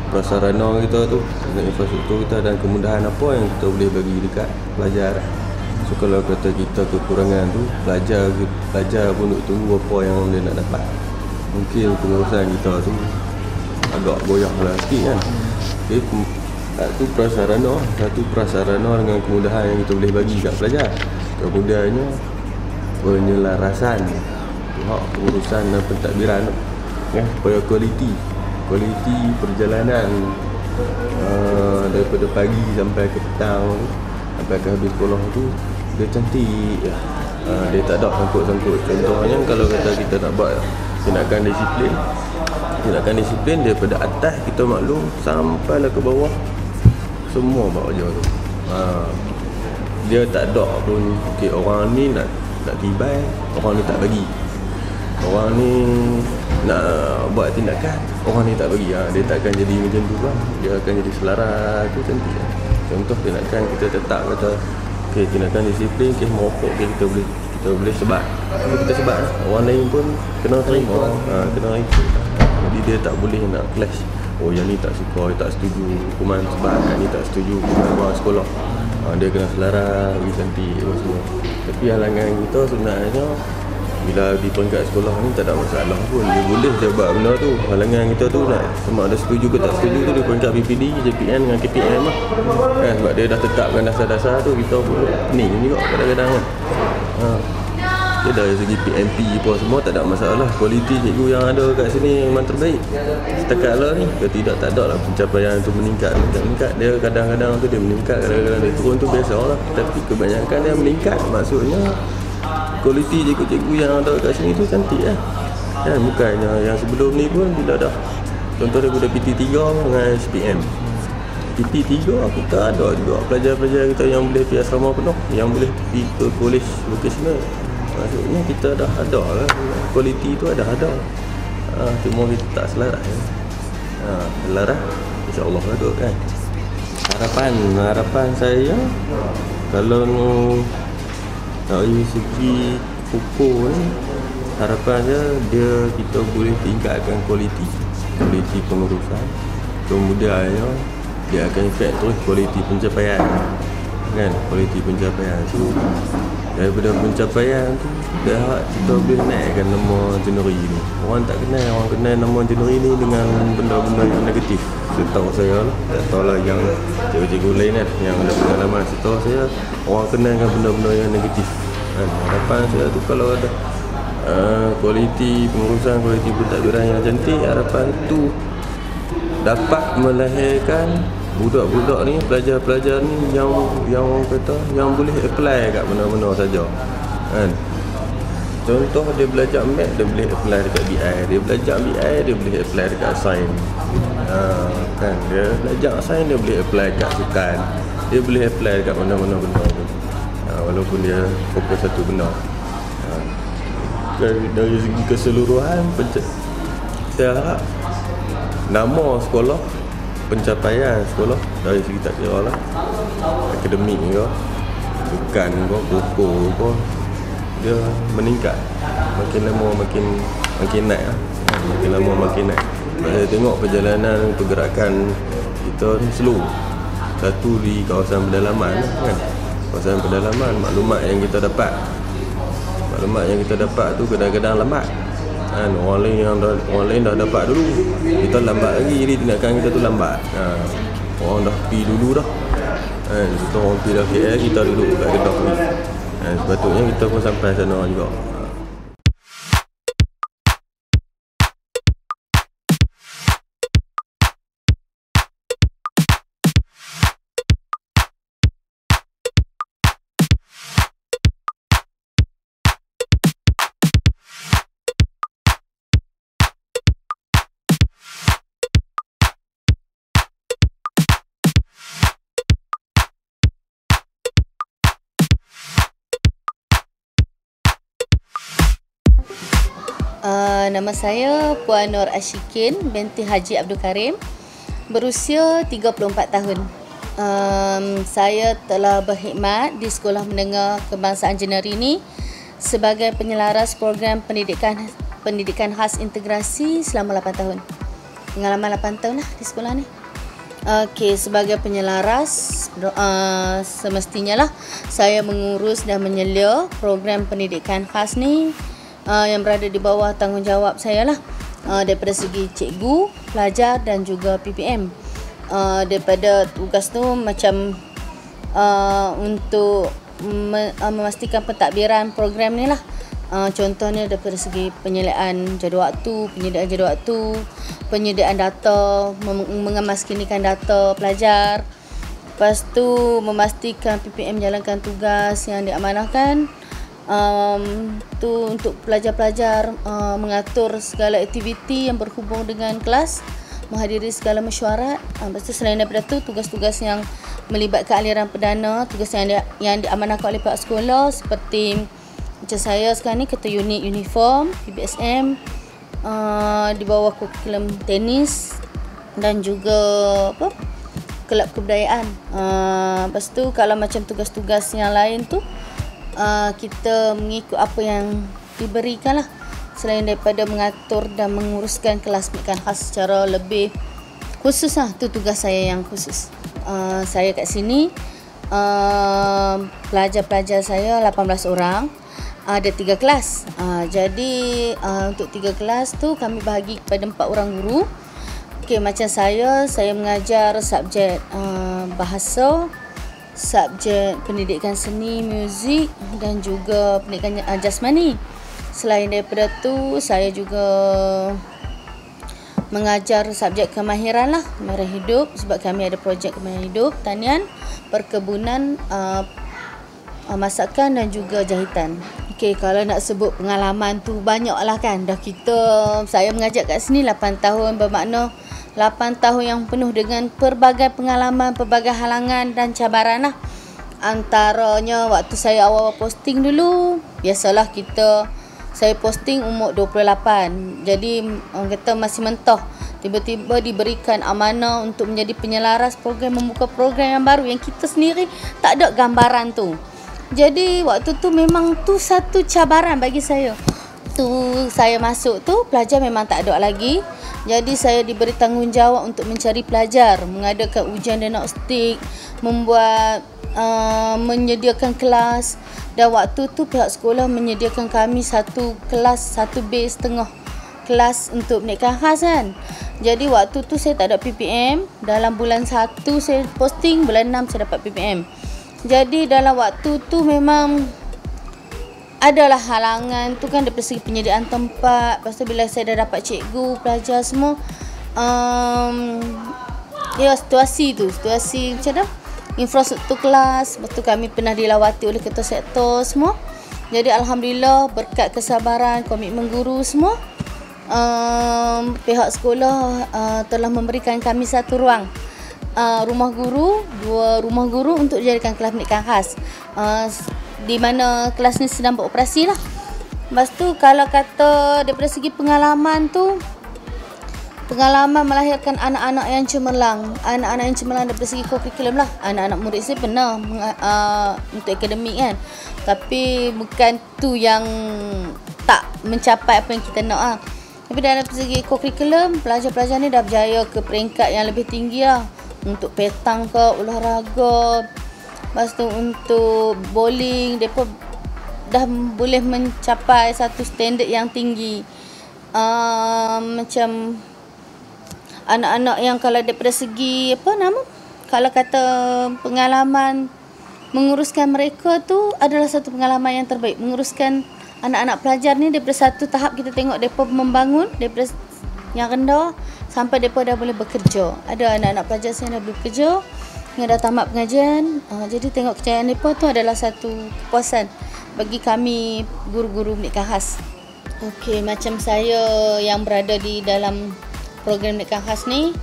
prasarana kita tu, infrastruktur kita dan kemudahan apa yang kita boleh bagi dekat pelajar. So kalau kata kita kekurangan tu, pelajar pun duk tunggu apa yang dia nak dapat, mungkin pengurusan kita tu agak goyah lah sikit kan. Okay, satu prasarana dengan kemudahan yang kita boleh bagi kat pelajar. Kemudiannya penyelarasan hak pengurusan dan pentadbiran ya, supaya kualiti perjalanan daripada pagi sampai ke petang, sampai ke habis sekolah tu dia cantik ya. Dia tak ada sangkut-sangkut. Contohnya kalau kata kita nak buat tindakan disiplin daripada atas kita maklum sampailah ke bawah, semua bawa je tu. Dia tak ada pun okay, orang ni nak tibai, orang ni tak bagi. Orang ni nak buat tindakan, orang ni tak bagi. Dia takkan jadi macam tu lah. Dia akan jadi selaras tu cantik lah. Contoh tindakan kita tetap kata okay, tindakan disiplin, okay, merokok okay, kita boleh sebat. Kita sebat lah. Orang lain pun kena terima, kena ikut. Jadi dia tak boleh nak clash. Oh yang ni tak suka, tak setuju hukuman sebat, yang ni tak setuju hukuman buang sekolah. Dia kena selaras, bagi cantik semua. Tapi halangan kita sebenarnya bila di peringkat sekolah ni tak ada masalah pun. Dia boleh je buat benda tu. Halangan kita tu nak sama ada setuju ke tak setuju tu di peringkat PPD, JPN dengan KPM lah kan. Sebab dia dah tetapkan dasar-dasar tu, kita pun pening juga kadang-kadang kan. Dia dari segi PMP apa semua tak ada masalah. Kualiti cikgu yang ada kat sini memang terbaik. Setakat lah ni tidak tak ada lah pencapaian tu meningkat. Dia kadang-kadang tu dia meningkat, kadang-kadang dia turun tu biasa lah. Tapi kebanyakan dia meningkat, maksudnya kualiti cikgu-cikgu yang ada kat sini tu cantik lah kan. Bukannya yang sebelum ni pun bila dah contoh daripada PT3 dengan SPM, PT3 kita ada juga pelajar-pelajar kita yang boleh pergi asrama penuh, yang boleh pergi ke college vocational. Maksudnya kita dah ada lah, kualiti tu ada. Cuma kita tak selaras ya. Selaras insyaAllah lah tu kan. Harapan saya kalau dari segi pokok ni, harapannya kita boleh tingkatkan kualiti pengurusan. Kemudiannya dia akan efek terus kualiti pencapaian kan. Kualiti pencapaian tu daripada pencapaian tu dah kita boleh naikkan nama jeneri ni. Orang tak kenal nama jeneri ni dengan benda-benda yang negatif. Setahu saya lah, tak tahu lah yang cikgu-cikgu lain kan yang ada pengalaman. Setahu saya orang kenal dengan benda-benda yang negatif kan. Harapan saya tu kalau ada kualiti pengurusan, kualiti pentadbiran yang cantik, harapan tu dapat melahirkan budak-budak ni, pelajar-pelajar ni yang kata yang boleh apply kat mana-mana saja kan. Contoh dia belajar math, dia boleh apply dekat BI. Dia belajar BI, dia boleh apply dekat sains kan. Dia belajar sains, dia boleh apply dekat sukan. Dia boleh apply dekat mana-mana benda pun, walaupun dia fokus satu benda. Dari segi keseluruhan, saya harap nama sekolah, pencapaian sekolah dari segi tak kira lah akademik ke, sukan ke, buku ke, dia meningkat. Makin lama makin naik lah. Makin lama makin naik. Saya tengok perjalanan pergerakan kita ni slow. Satu di kawasan pedalaman kan. Kawasan pedalaman, maklumat yang kita dapat tu kadang-kadang lambat kan. Orang lain dah dapat dulu, kita lambat lagi. Jadi tindakan kita tu lambat. Orang dah pergi dulu dah kan. Kita orang pergi dah KL, kita duduk kat Kedah ni. Sepatutnya kita pun sampai sana juga. Nama saya Puan Nur Ashikin binti Haji Abdul Karim, berusia 34 tahun. Saya telah berkhidmat di Sekolah Menengah Kebangsaan Jeneri ini sebagai penyelaras program pendidikan khas integrasi selama 8 tahun. Pengalaman 8 tahun lah di sekolah ni. Okey, sebagai penyelaras semestinya lah saya mengurus dan menyelia program pendidikan khas ni yang berada di bawah tanggungjawab saya lah, daripada segi cikgu, pelajar dan juga PPM. Daripada tugas tu macam untuk memastikan pentadbiran program ni lah. Contohnya daripada segi penyediaan jadual waktu, penyediaan data, mengemaskinkan data pelajar. Lepas tu memastikan PPM jalankan tugas yang diamanahkan. Tu untuk pelajar-pelajar mengatur segala aktiviti yang berhubung dengan kelas, menghadiri segala mesyuarat. Lepas tu selain daripada tu, tugas-tugas yang melibatkan aliran perdana, tugas yang diamanahkan oleh pihak sekolah seperti macam saya sekarang ni ketua unit uniform PBSM, di bawah kurikulum tenis dan juga kelab kebudayaan. Lepas tu kalau macam tugas-tugas yang lain tu kita mengikut apa yang diberikan lah, selain daripada mengatur dan menguruskan kelas pendidikan khas secara lebih khusus lah. Tu tugas saya yang khusus. Saya kat sini pelajar-pelajar saya 18 orang, ada 3 kelas. Jadi untuk 3 kelas tu kami bahagi kepada 4 orang guru. Okey, macam saya mengajar subjek bahasa, subjek pendidikan seni, muzik dan juga pendidikan jasmani. Selain daripada tu, saya juga mengajar subjek kemahiran lah, kemahiran hidup, sebab kami ada projek kemahiran hidup, tanian, perkebunan, masakan dan juga jahitan. Okey, kalau nak sebut pengalaman tu banyak lah kan. Saya mengajar kat sini 8 tahun, bermakna 8 tahun yang penuh dengan pelbagai pengalaman, pelbagai halangan dan cabaran lah. Antaranya waktu saya awal posting dulu, biasalah saya posting umur 28. Jadi orang kata masih mentah. Tiba-tiba diberikan amanah untuk menjadi penyelaras program, membuka program yang baru yang kita sendiri tak ada gambaran tu. Jadi waktu tu memang tu satu cabaran bagi saya. Tu saya masuk tu pelajar memang tak ada lagi. Jadi saya diberi tanggungjawab untuk mencari pelajar, mengadakan ujian diagnostik, menyediakan kelas. Dan waktu tu pihak sekolah menyediakan kami satu kelas, 1 setengah kelas untuk pendidikan khas kan. Jadi waktu tu saya tak ada PPM. Dalam bulan 1 saya posting, bulan 6 saya dapat PPM. Jadi dalam waktu tu memang adalah halangan tu kan, dari segi penyediaan tempat. Lepas tu bila saya dah dapat cikgu, pelajar semua, situasi macam dah infrastruktur kelas. Lepas tu kami pernah dilawati oleh ketua sektor semua. Jadi alhamdulillah berkat kesabaran, komitmen guru semua, pihak sekolah telah memberikan kami satu ruang, rumah guru, 2 rumah guru untuk dijadikan kelas pendidikan khas, di mana kelas ni sedang beroperasi lah. Lepas tu kalau kata daripada segi pengalaman tu, pengalaman melahirkan anak-anak yang cemerlang. Anak-anak yang cemerlang daripada segi kurikulum lah. Anak-anak murid saya pernah untuk akademik kan, tapi bukan tu yang tak mencapai apa yang kita nak lah. Tapi dalam segi kurikulum, pelajar-pelajar ni dah berjaya ke peringkat yang lebih tinggi lah. Untuk petang ke, olahraga. Lepas tu untuk bowling, mereka dah boleh mencapai satu standard yang tinggi. Macam anak-anak yang kalau daripada segi kalau kata pengalaman menguruskan mereka tu adalah satu pengalaman yang terbaik. Menguruskan anak-anak pelajar ni daripada satu tahap kita tengok mereka membangun daripada yang rendah sampai mereka dah boleh bekerja. Ada anak-anak pelajar saya dah boleh bekerja, yang dah tamat pengajian. Jadi tengok kejayaan mereka tu adalah satu kepuasan bagi kami guru-guru pendidikan khas. Okey, macam saya yang berada di dalam program pendidikan khas ni,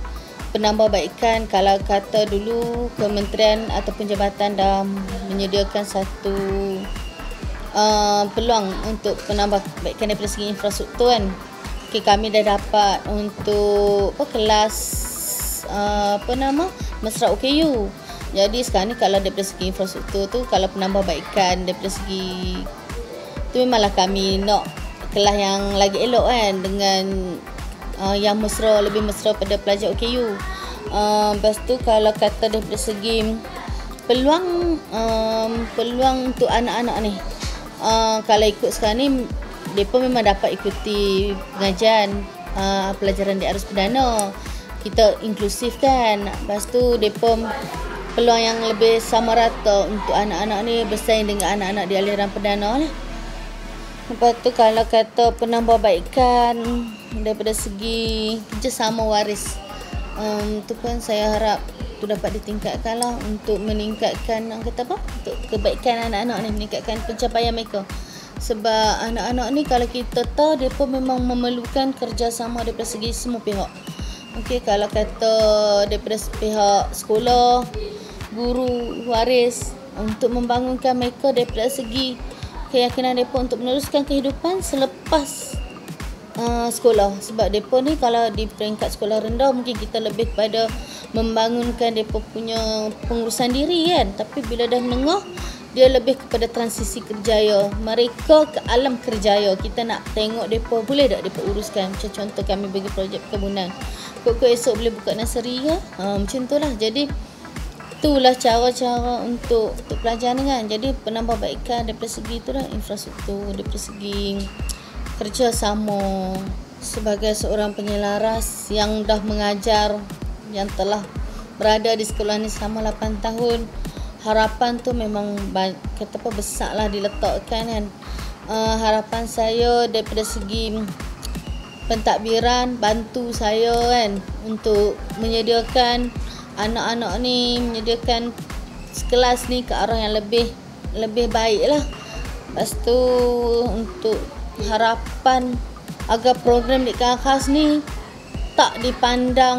penambahbaikan kalau kata dulu kementerian ataupun jabatan dah menyediakan satu peluang untuk penambahbaikan daripada segi infrastruktur kan. Okay, kami dah dapat untuk kelas mesra OKU. Jadi sekarang ni kalau daripada segi infrastruktur tu, kalau penambahbaikan daripada segi tu, memanglah kami nak kelas yang lagi elok kan, dengan yang mesra, lebih mesra pada pelajar OKU. Lepas tu kalau kata daripada segi peluang untuk anak-anak ni, kalau ikut sekarang ni, mereka memang dapat ikuti pengajian pelajaran di arus perdana. Kita inklusif kan. Lepas tu mereka peluang yang lebih sama rata untuk anak-anak ni bersaing dengan anak-anak di aliran perdana lah. Lepas tu kalau kata penambahbaikan daripada segi kerjasama waris, tu pun saya harap tu dapat ditingkatkan lah, untuk meningkatkan untuk kebaikan anak-anak ni, meningkatkan pencapaian mereka. Sebab anak-anak ni kalau kita tahu, mereka memang memerlukan kerjasama daripada segi semua pihak. Okey, kalau kata daripada pihak sekolah, guru, waris, untuk membangunkan mereka daripada segi keyakinan mereka untuk meneruskan kehidupan selepas sekolah. Sebab mereka ni kalau di peringkat sekolah rendah, mungkin kita lebih kepada membangunkan mereka punya pengurusan diri kan. Tapi bila dah menengah, dia lebih kepada transisi kerjaya. Mereka ke alam kerjaya, kita nak tengok mereka boleh tak mereka uruskan. Macam contoh kami bagi projek perkebunan, kok esok boleh buka nursery ke, macam tu lah. Jadi itulah cara-cara untuk pelajar ni kan. Jadi penambahbaikan daripada segi tu lah, infrastruktur, daripada segi kerjasama. Sebagai seorang penyelaras yang dah mengajar, yang telah berada di sekolah ni selama 8 tahun, harapan tu memang besar lah diletakkan kan. Harapan saya daripada segi pentadbiran, bantu saya kan, untuk menyediakan anak-anak ni, menyediakan kelas ni ke arah yang lebih baik lah. Lepas tu untuk harapan agar program Pendidikan Khas ni tak dipandang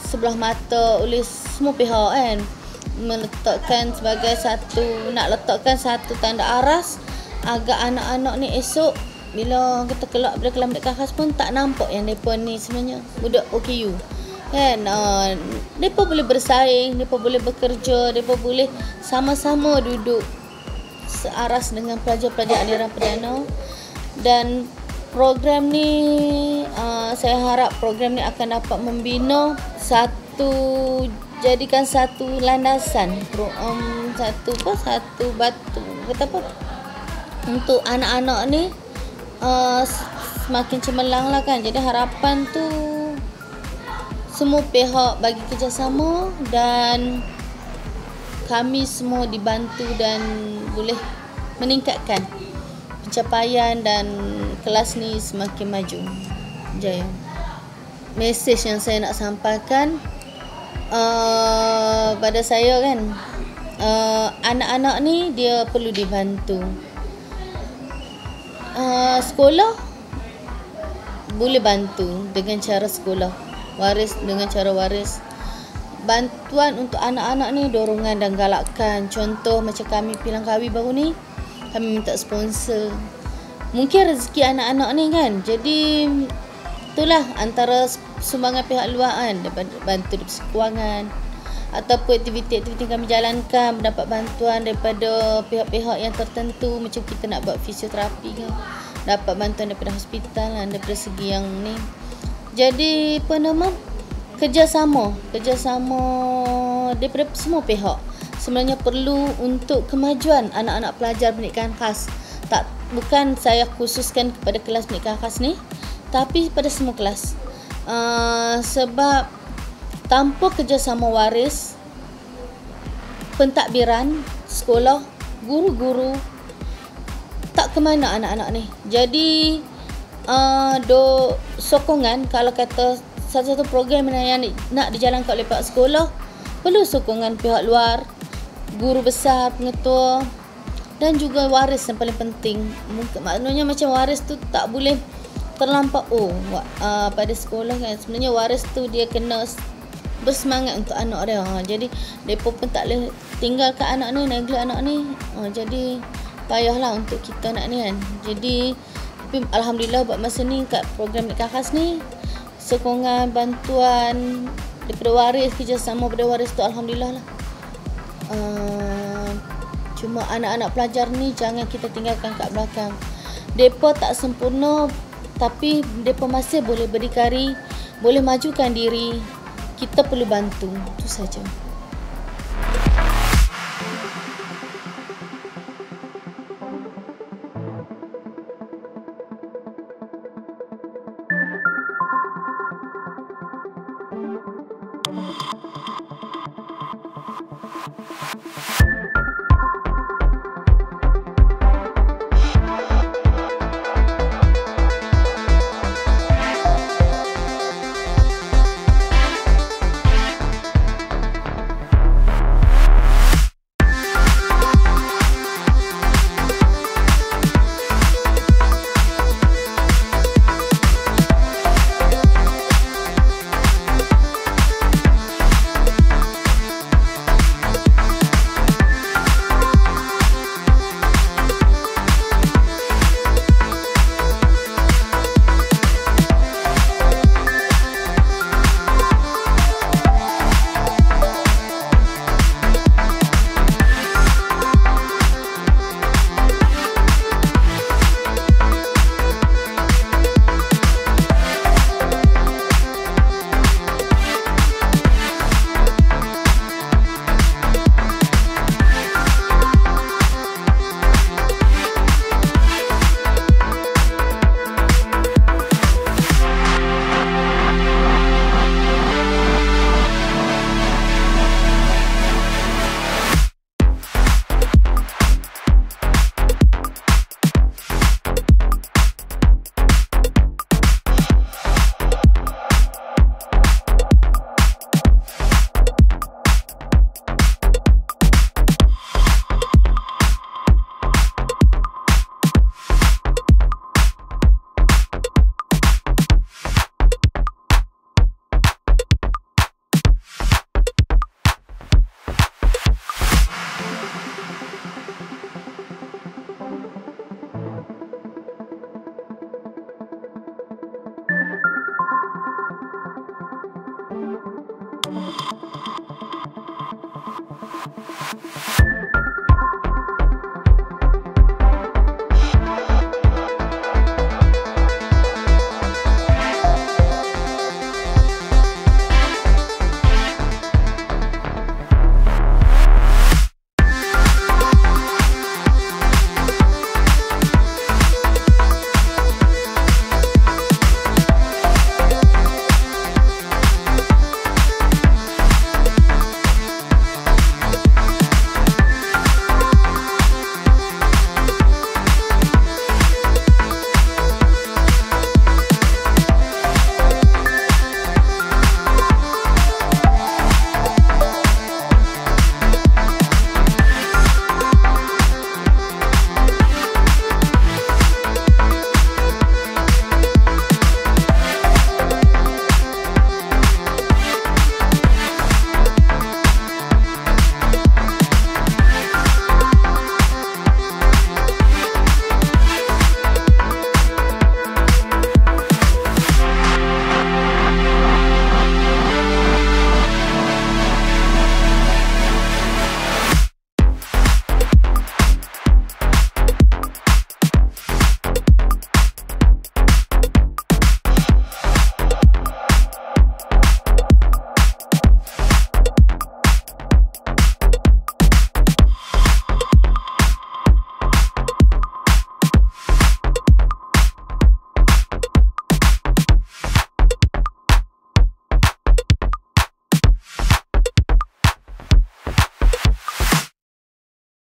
sebelah mata oleh semua pihak kan. Nak letakkan satu tanda aras agar anak-anak ni esok bila kita kelak dari kelas Pendidikan Khas pun tak nampak yang mereka ni sebenarnya budak OKU kan. Mereka boleh bersaing, mereka boleh bekerja, mereka boleh sama-sama duduk searas dengan pelajar-pelajar aliran perdana. Dan program ni, saya harap program ni akan dapat membina jadikan satu landasan, satu batu untuk anak-anak ni semakin cemerlang lah kan. Jadi harapan tu semua pihak bagi kerjasama dan kami semua dibantu dan boleh meningkatkan pencapaian dan kelas ni semakin maju jaya. Mesej yang saya nak sampaikan pada saya kan, anak-anak ni dia perlu dibantu. Sekolah boleh bantu dengan cara sekolah, waris dengan cara waris. Bantuan untuk anak-anak ni dorongan dan galakkan. Contoh macam kami Pilangkawi baru ni, kami minta sponsor. Mungkin rezeki anak-anak ni kan. Jadi itulah antara sumbangan pihak luar kan, bantu dari kewangan ataupun aktiviti-aktiviti kami jalankan, mendapat bantuan daripada pihak-pihak yang tertentu. Macam kita nak buat fisioterapi kan, dapat bantuan daripada hospital kan, daripada segi yang ni. Jadi kerjasama daripada semua pihak sebenarnya perlu untuk kemajuan anak-anak pelajar pendidikan khas. Bukan saya khususkan kepada kelas pendidikan khas ni, tapi pada semua kelas. Sebab tanpa kerjasama waris, pentadbiran, sekolah, guru-guru, tak ke mana anak-anak ni. Jadi sokongan, kalau kata satu-satu program yang nak dijalankan oleh pihak sekolah, perlu sokongan pihak luar, guru besar, pengetua dan juga waris yang paling penting. Maknanya macam waris tu tak boleh terlampau pada sekolah kan. Sebenarnya waris tu dia kena bersemangat untuk anak dia. Jadi mereka pun tak boleh tinggalkan anak ni, neglect anak ni. Jadi payahlah untuk kita nak ni kan. Jadi tapi alhamdulillah buat masa ni kat program Nikah Khas ni, sokongan bantuan daripada waris, kerjasama daripada waris tu alhamdulillah lah. Cuma anak-anak pelajar ni jangan kita tinggalkan kat belakang. Depa tak sempurna tapi depa masih boleh berdikari, boleh majukan diri. Kita perlu bantu, itu saja.